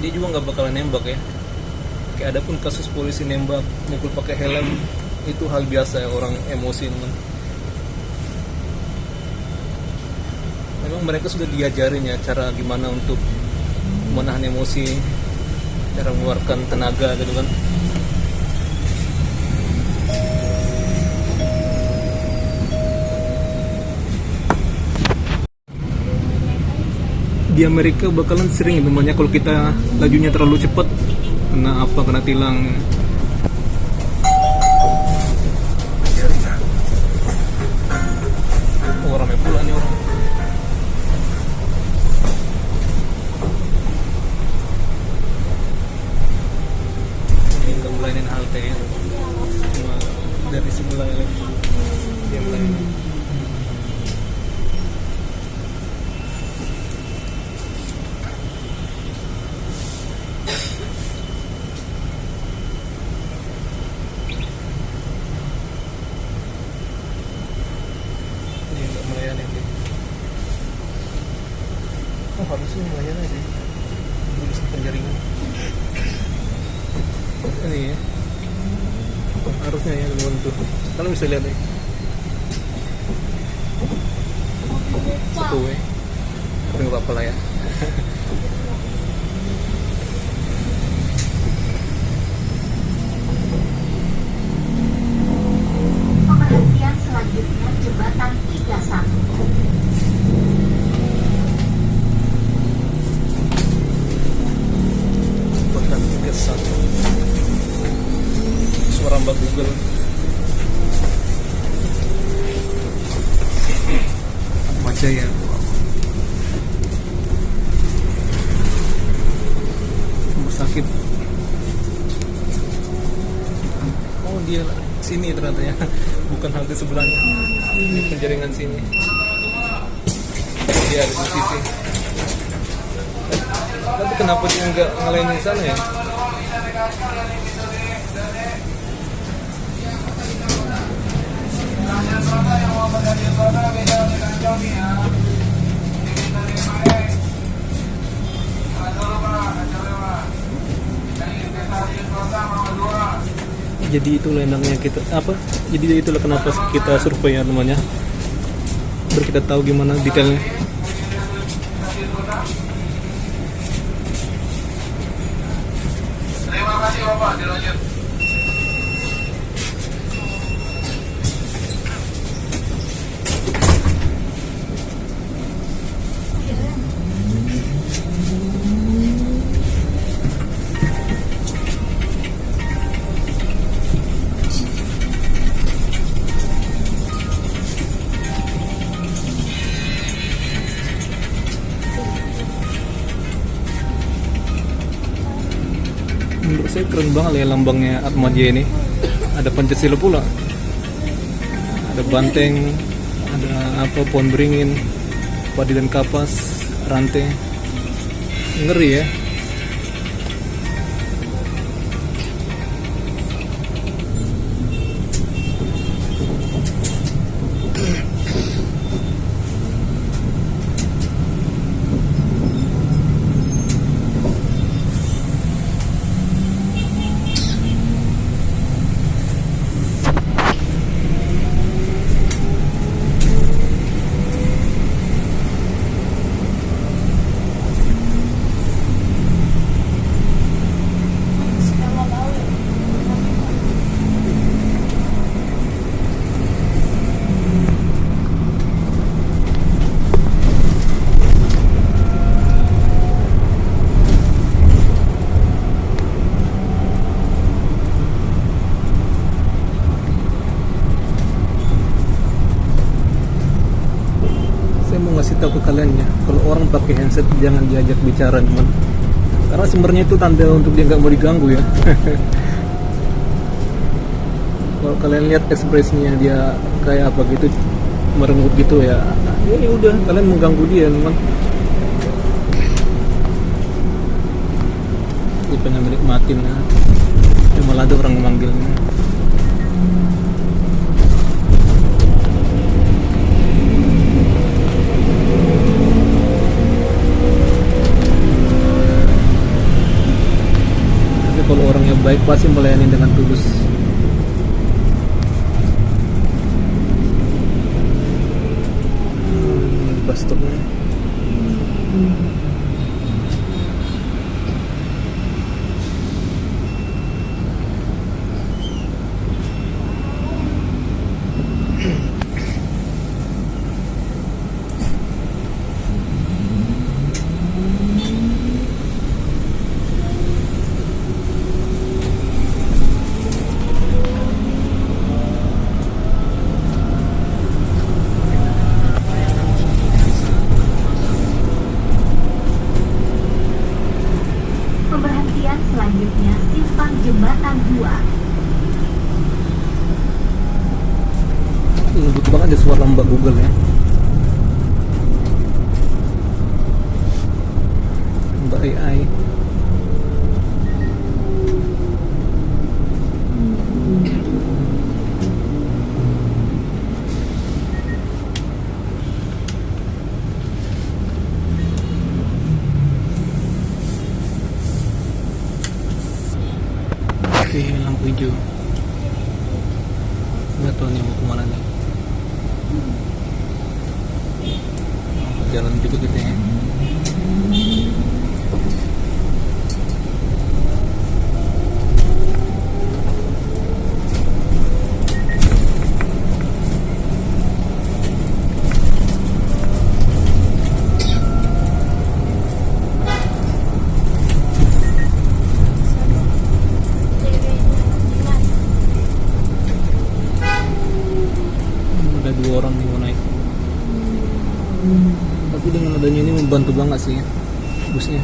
Dia juga nggak bakalan nembak ya. Kayak ada pun kasus polisi nembak mukul pakai helm, itu hal biasa ya, orang emosi teman. Memang mereka sudah diajarin ya cara gimana untuk menahan emosi, cara mengeluarkan tenaga gitu kan. Di Amerika bakalan sering namanya kalau kita lajunya terlalu cepat, kena tilang. Jaringan. Oh, ramai pula nih orang. Ini nggak melainin halte ya, cuma dari sebelah ya dia melainin. Oh, harusnya melayani sih. Tulis penjaringan. Ini ya. Harusnya ya teman tuh. Kalian bisa lihat nih. Satu ya. Tapi nggak apa-apa lah ya. Pemberhentian selanjutnya jembatan 31. Jembatan 31. Suara Mbak Google. Baca ya. Rumah sakit. Oh, dia sini ternyata ya. Bukan halte sebelahnya. Ini penjaringan sini. Dia ada di sisi. Tapi kenapa dia nggak ngelainin sana ya? Jadi itulah enaknya kita apa? Jadi itulah kenapa kita survei ya namanya. Biar kita tahu gimana detailnya. Terima kasih Bapak, dilanjut. Menurut saya keren banget ya lambangnya Atmaja ini. Ada Pancasila pula, ada banteng, ada apa pohon beringin, padi dan kapas, rantai, ngeri ya. tahu ke kalian ya, kalau orang pakai handset jangan diajak bicara teman, karena sebenarnya itu tanda untuk dia nggak mau diganggu ya. Kalau kalian lihat ekspresinya dia kayak apa gitu, merengut gitu ya, ini udah kalian mengganggu dia teman. Dia pengen menikmatin ya, malah ada orang memanggilnya. Kalau orang yang baik pasti melayani dengan tulus. Bus stopnya. Pemberhentian selanjutnya simpang jembatan 2. Butuh banget ada suara Mbak Google ya. Mbak AI. Oke, lampu hijau. Nggak tahu nih mau kemana nih. Jalan juga gitu ya. Ada 2 orang nih mau naik. Tapi dengan adanya ini membantu banget sih ya, busnya.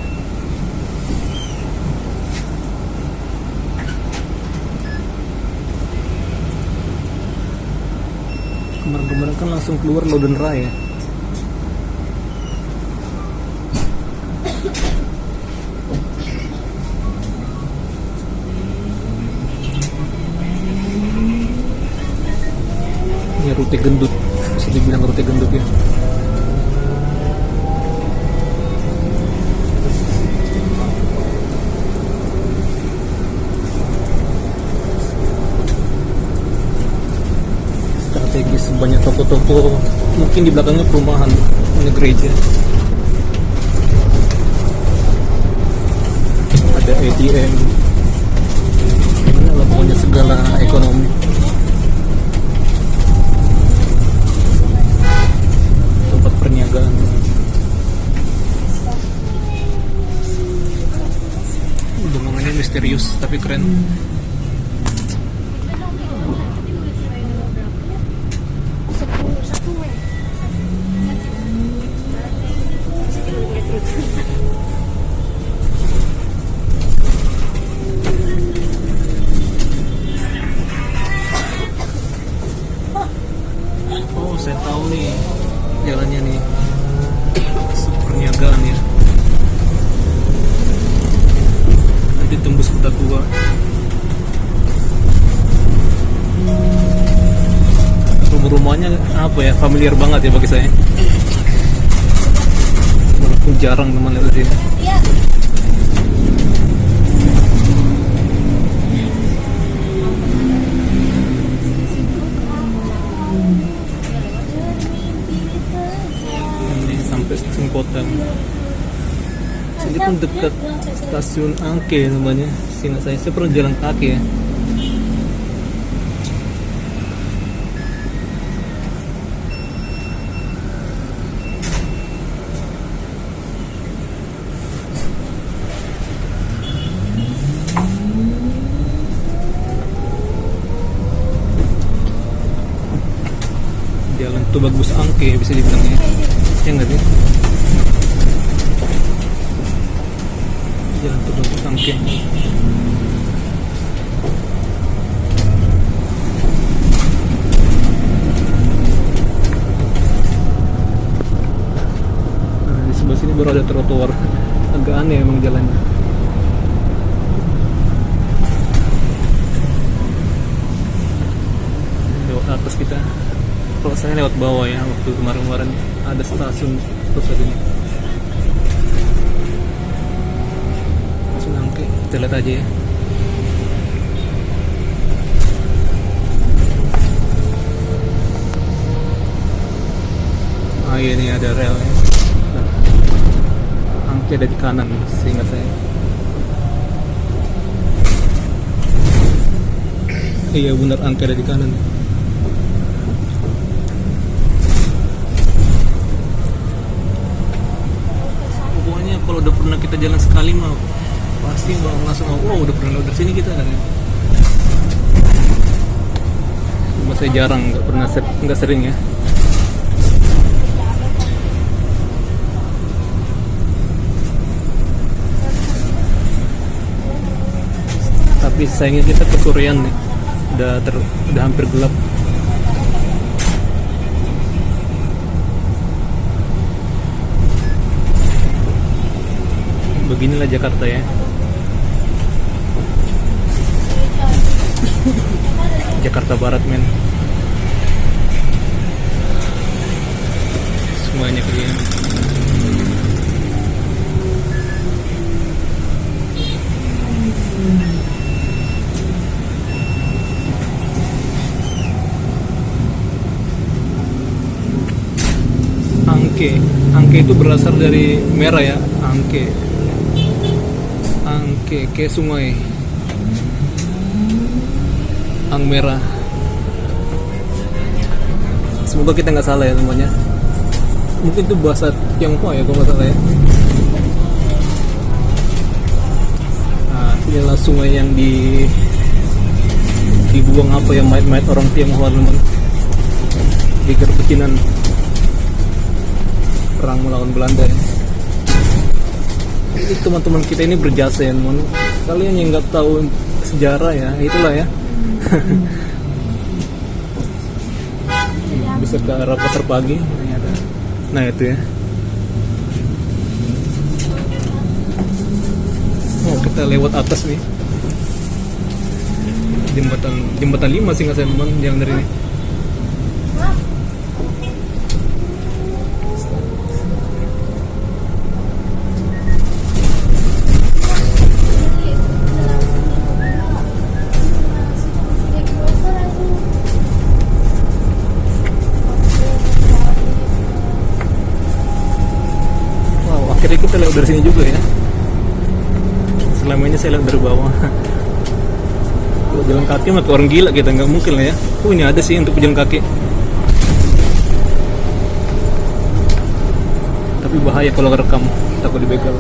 Kemarin-kemarin kan langsung keluar Loden Raya. Ini rute gendut, bisa dibilang rute gendut ya. Strategis, banyak toko-toko, mungkin di belakangnya perumahan, ada gereja, ada ATM, mana pokoknya segala ekonomi. Tempat perniagaan. Bangunannya misterius tapi keren. Oh, saya tahu nih jalannya nih, perniagaan ya. Nanti tembus Kota Tua. Rumah-rumahnya apa ya, familiar banget ya bagi saya. Walaupun jarang teman lihat di sini. Ini sampai stasiun kota. Sini pun dekat stasiun Angke namanya. Sini saya pernah jalan kaki ya. Jalan tuh bagus Angke bisa dibilang ya. Ya nggak sih? Jalan tertutup Angke. Nah, di sebelah sini baru ada trotoar. Agak aneh emang jalannya. Lewat atas kita. Kalau saya lewat bawah ya, waktu kemarin-kemarin ada stasiun terus ada ini. Langsung Angke, kita lihat aja ya. Ah iya, ini ada rel ya. Nah, Angke ada di kanan seingat saya. Iya benar, Angke ada di kanan. Pokoknya kalau udah pernah kita jalan sekali mah pasti langsung wow udah pernah lewat dari sini kita kan. Cuma saya jarang, nggak sering ya. Tapi sayangnya kita kesorean nih, udah hampir gelap. Beginilah Jakarta ya. Jakarta Barat men. Semuanya kayak gini. Angke itu berasal dari merah ya, Angke kayak sungai, ang merah. Semoga kita nggak salah ya semuanya. Mungkin itu bahasa Tionghoa ya kalau nggak salah ya. Nah, inilah sungai yang dibuang apa ya, mayat-mayat orang Tionghoa teman, di Pecinan perang melawan Belanda ya. Ini teman-teman kita ini berjasa ya teman. Kalian yang nggak tahu sejarah ya, itulah ya. Bisa ke arah Pasar Pagi ternyata. Nah itu ya. Oh kita lewat atas nih. Jembatan 5 sih nggak saya teman jalan dari ini. Akhirnya kita lewat dari sini juga ya. Selama ini saya lewat dari bawah. Kalau jalan kaki mah ke orang gila kita, nggak mungkin lah ya. Oh ini ada sih untuk pejalan kaki. Tapi bahaya kalau rekam, takut dibegal.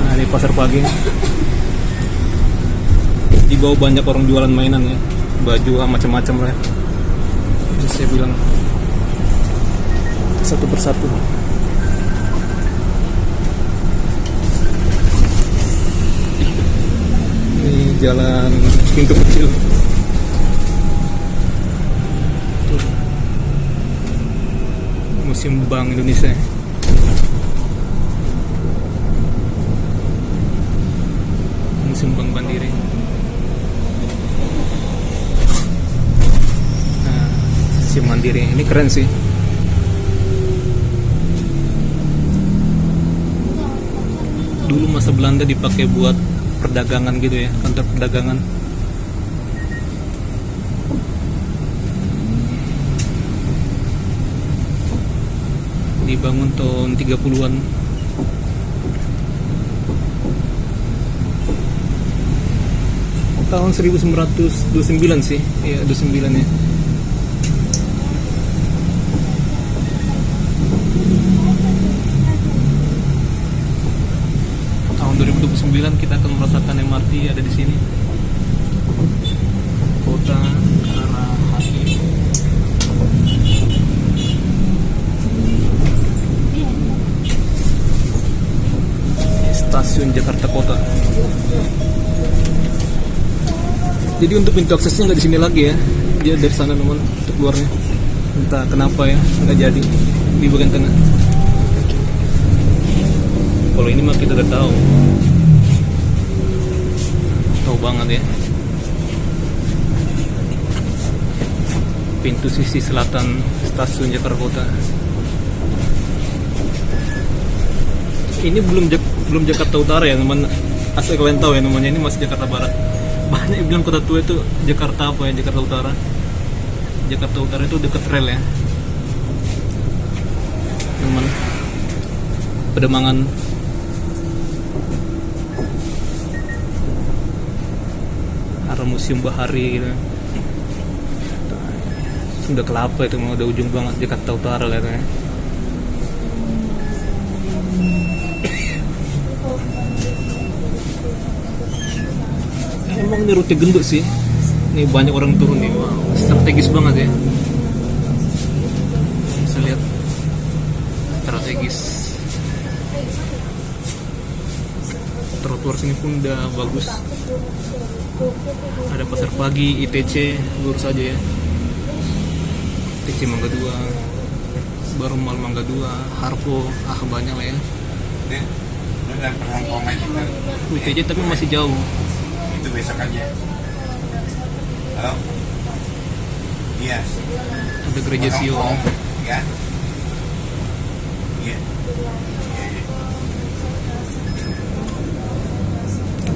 Nah ini Pasar Pagi. Di bawah banyak orang jualan mainan ya, baju macam-macam lah. Jadi saya bilang satu persatu. Ini jalan pintu kecil. Museum Bank Indonesia. Museum Bank Mandiri. Mandiri ini keren sih. Dulu masa Belanda dipakai buat perdagangan gitu ya, kantor perdagangan. Dibangun tahun 30-an. Tahun 1929 sih, ya 29 ya. Tahun 2029 kita akan merasakan MRT ada di sini. Kota ke arah stasiun Jakarta Kota. Jadi untuk pintu aksesnya nggak di sini lagi ya, dia dari sana teman untuk keluarnya. Entah kenapa ya nggak jadi di bagian tengah. Kalau ini mah kita udah tahu banget ya. Pintu sisi selatan stasiun Jakarta Kota. Ini belum Jakarta Utara ya teman. Asal kalian tahu ya namanya, ini masih Jakarta Barat. Banyak yang bilang kota tua itu Jakarta apa ya, Jakarta Utara. Jakarta Utara itu dekat rel ya teman. Pademangan. Arah Museum Bahari gitu. Sunda Kelapa itu mau udah ujung banget Jakarta Utara katanya. Emang ini rute gendut sih. Ini banyak orang turun nih. Wow, strategis banget ya. Bisa lihat strategis. Trotoar sini pun udah bagus. Ada pasar pagi, ITC, lurus aja ya. ITC Mangga 2, baru Mal Mangga 2, Harpo, banyak lah ya. ITC tapi masih jauh. Itu besok aja. Halo? Iya. Ada gereja Sion. Ya. Iya.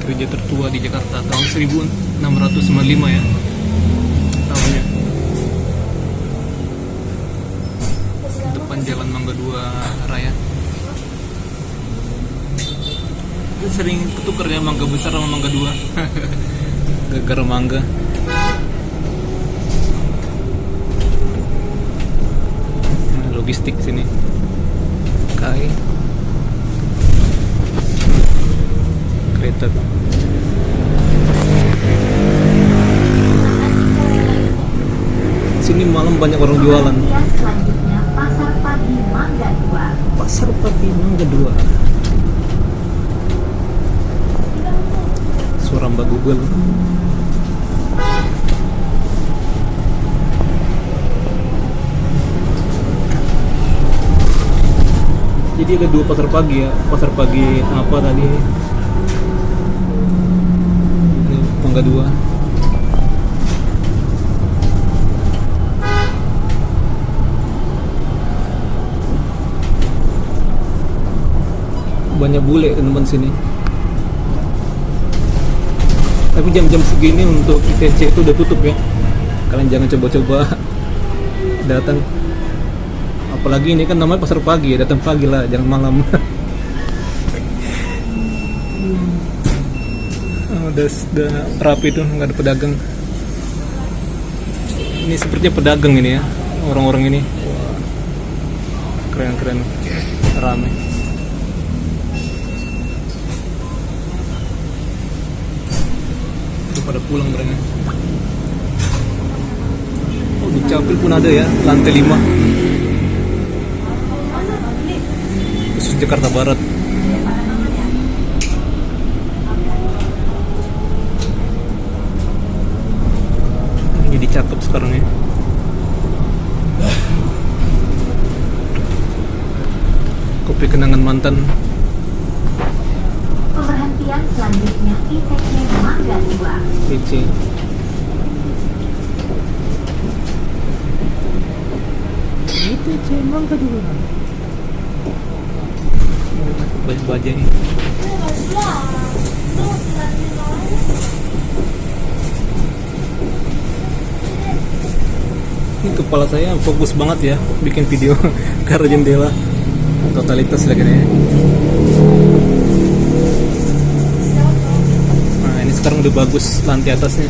Gereja tertua di Jakarta tahun 1695 ya tahunnya. Depan Jalan Mangga 2 Raya. Sering ketukar ya mangga besar sama mangga 2. Gara-gara mangga. Nah, logistik sini. KAI. Kereta. Sini malam banyak orang jualan. Selanjutnya Pasar Pagi Mangga 2. Pasar Pagi Mangga 2. Suara Mbak Google. Jadi ada 2 pasar pagi ya. Pasar pagi apa tadi? Ini Mangga 2. Banyak bule teman-teman sini. Tapi jam-jam segini untuk ITC itu udah tutup ya. Kalian jangan coba-coba datang. Apalagi ini kan namanya pasar pagi ya, datang pagi lah, jangan malam. Udah rapi tuh, nggak ada pedagang. Ini sepertinya pedagang ini ya, orang-orang ini. Wah, keren-keren, ramai. Pada pulang mereka. Oh, di Capil pun ada ya, lantai 5. Khusus Jakarta Barat. Ini dicakap sekarang ya. Kopi kenangan mantan. Pemberhentian selanjutnya ITC Mangga 2. ITC. ITC Mangga 2. Baju-baju ini. Ini kepala saya fokus banget ya bikin video ke arah jendela. Totalitas lagi nih. Nah, ini sekarang udah bagus lantai atasnya.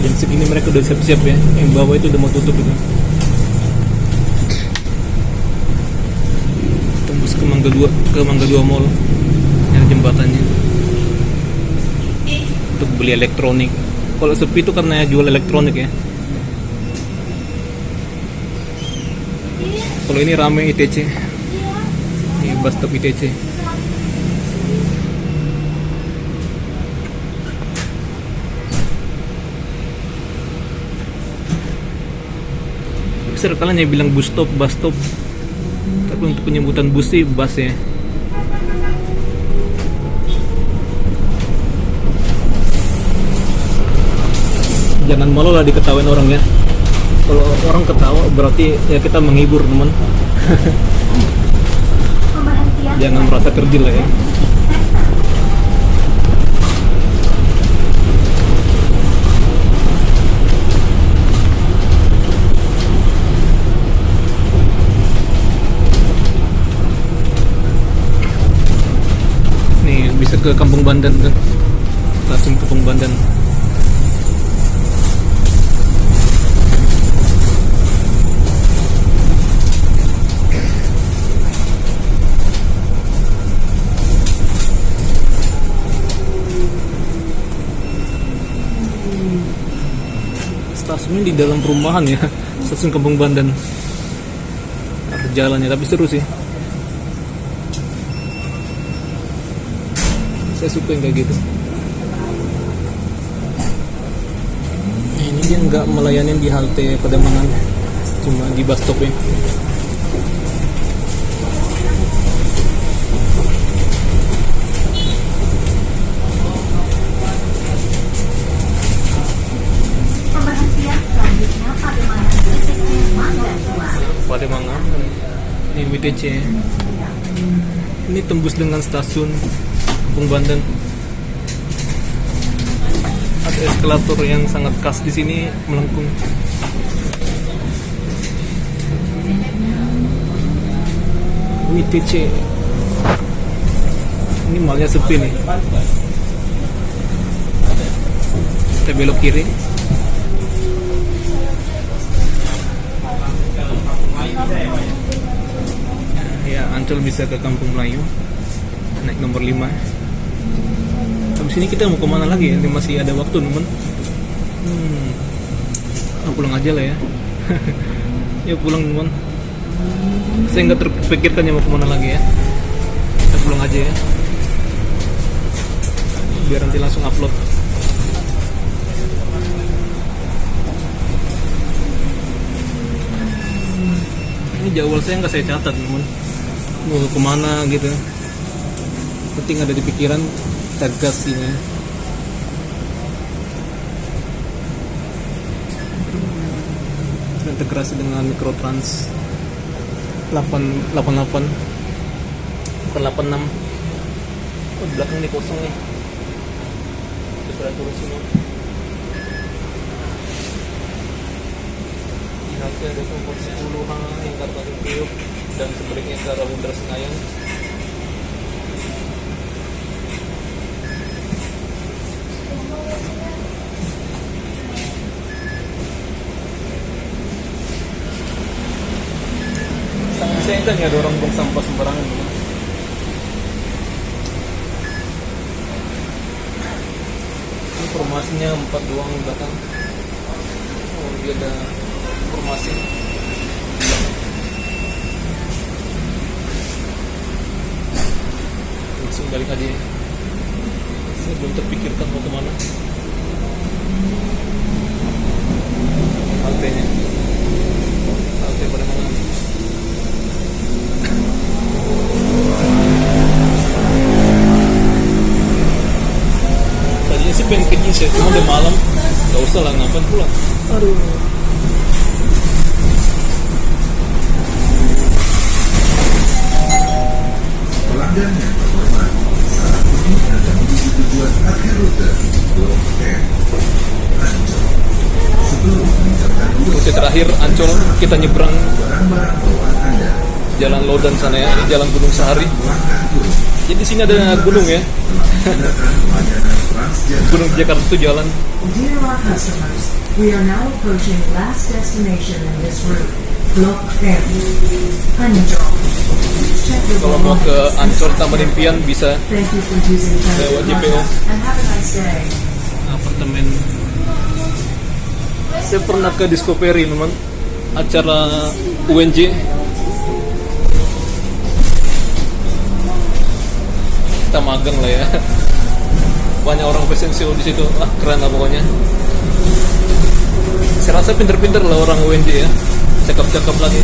Jam segini mereka udah siap-siap ya. Yang bawah itu udah mau tutup itu. Tembus ke Mangga 2 Mall. Yang jembatannya. untuk beli elektronik. Kalau sepi itu karena jual elektronik ya. Kalau ini rame ITC. Ini bus stop ITC. Besar kalian yang bilang bus stop. Tapi untuk penyebutan bus sih bus ya. Jangan malu lah diketawain orang ya. Kalau orang ketawa berarti ya kita menghibur teman. Pemberhentian Jangan merasa kerdil lah ya. Nih bisa ke Kampung Bandan tuh. Langsung ke Kampung Bandan. Stasiunnya di dalam perumahan ya, stasiun Kampung Bandan. Ada jalannya, tapi seru sih. Saya suka yang kayak gitu. Ini dia nggak melayani di halte Pademangan, cuma di bus stop ya. Pemberhentian selanjutnya Pademangan DTC Mangga 2. Pademangan, ini WTC. Ini tembus dengan stasiun Kampung Bandan. Ada eskalator yang sangat khas di sini, melengkung. WTC. Ini malnya sepi nih. Kita belok kiri. Ya, Ancol bisa ke Kampung Melayu. Naik nomor 5. Habis ini kita mau kemana lagi ya? Ini masih ada waktu teman. Pulang aja lah ya. Ya pulang teman. Saya nggak terpikirkan ya mau kemana lagi ya. Kita pulang aja ya. Biar nanti langsung upload. Ini jadwal saya nggak saya catat teman. Mau kemana gitu. Penting ada di pikiran. Tegas ini. Integrasi dengan Mikrotrans 888 bukan 86. Oh, di belakang nih kosong nih. Terus sudah turun semua. Di halte ada nomor 10 yang Karta Priok dan sebaliknya ke arah Bundaran Senayan. Disayangkan ya ada orang buang sampah sembarangan. Ini informasinya 4 doang belakang. Oh, dia ada informasi. Langsung balik aja ya. Saya belum terpikirkan mau kemana. Haltenya. Halte Pademangan. Tadinya sih pengen ke Jis ya, cuma udah malam. Gak usah lah, ngapain pulang. Aduh. Pelanggan yang terhormat, saat ini Anda menuju tujuan akhir rute Blok M, Ancol. Sebelum meninggalkan Rute terakhir Ancol, kita nyebrang barang-barang bawaan Anda, Jalan Lodan sana ya, ini Jalan Gunung Sahari. langkah turun. Jadi di sini ada gunung ya. Gunakan layanan Transjakarta. Gunung Jakarta itu jalan. Dear our customers, we are now approaching last destination in this route, Blok M, Ancol. Please check your Kalau mau ke belongings and Ancol step Taman carefully. Impian bisa Thank you for using lewat Transit JPO. London and have a nice day. apartemen. Saya pernah ke Discovery teman, acara UNJ. Kita magang lah ya. Banyak orang presensial di situ. Keren lah pokoknya. Saya rasa pinter-pinter lah orang UNJ ya. Cakep-cakep lagi.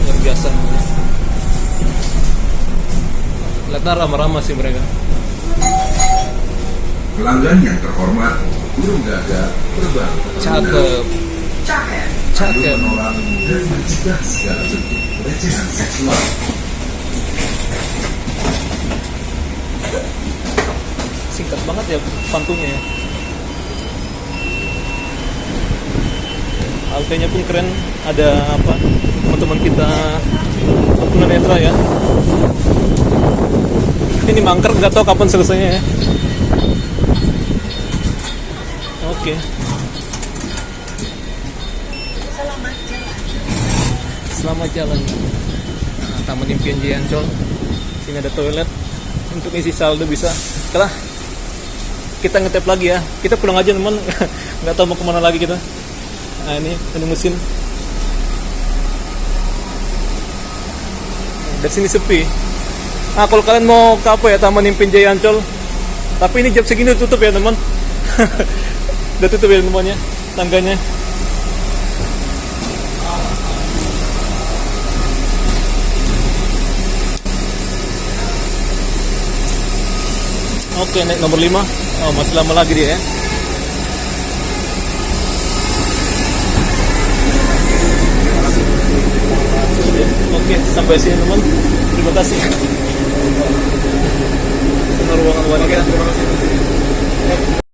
Luar biasa. Lihatnya ramah-ramah sih mereka. Pelanggan yang terhormat, burung gagak terbang Cakep. Cakep. menolak dan mencegah segala bentuk pelecehan seksual. Singkat banget ya pantunnya ya. Haltenya pun keren, ada apa teman-teman kita tunanetra ya. Ini mangker, nggak tahu kapan selesainya ya. Oke. Selamat jalan. Nah, Taman Impian Jaya Ancol. Sini ada toilet untuk isi saldo bisa. Setelah kita ngetep lagi ya. Kita pulang aja teman. Nggak tahu mau kemana lagi kita. Nah ini mesin. Dari sini sepi. Kalau kalian mau ke apa ya, Taman Impian Jaya Ancol. Tapi ini jam segini udah tutup ya teman. Udah tutup ya temannya, tangganya. Oke, naik nomor 5. Oh, masih lama lagi dia ya. Oke, sampai sini teman. Terima kasih. Ruangan wanita.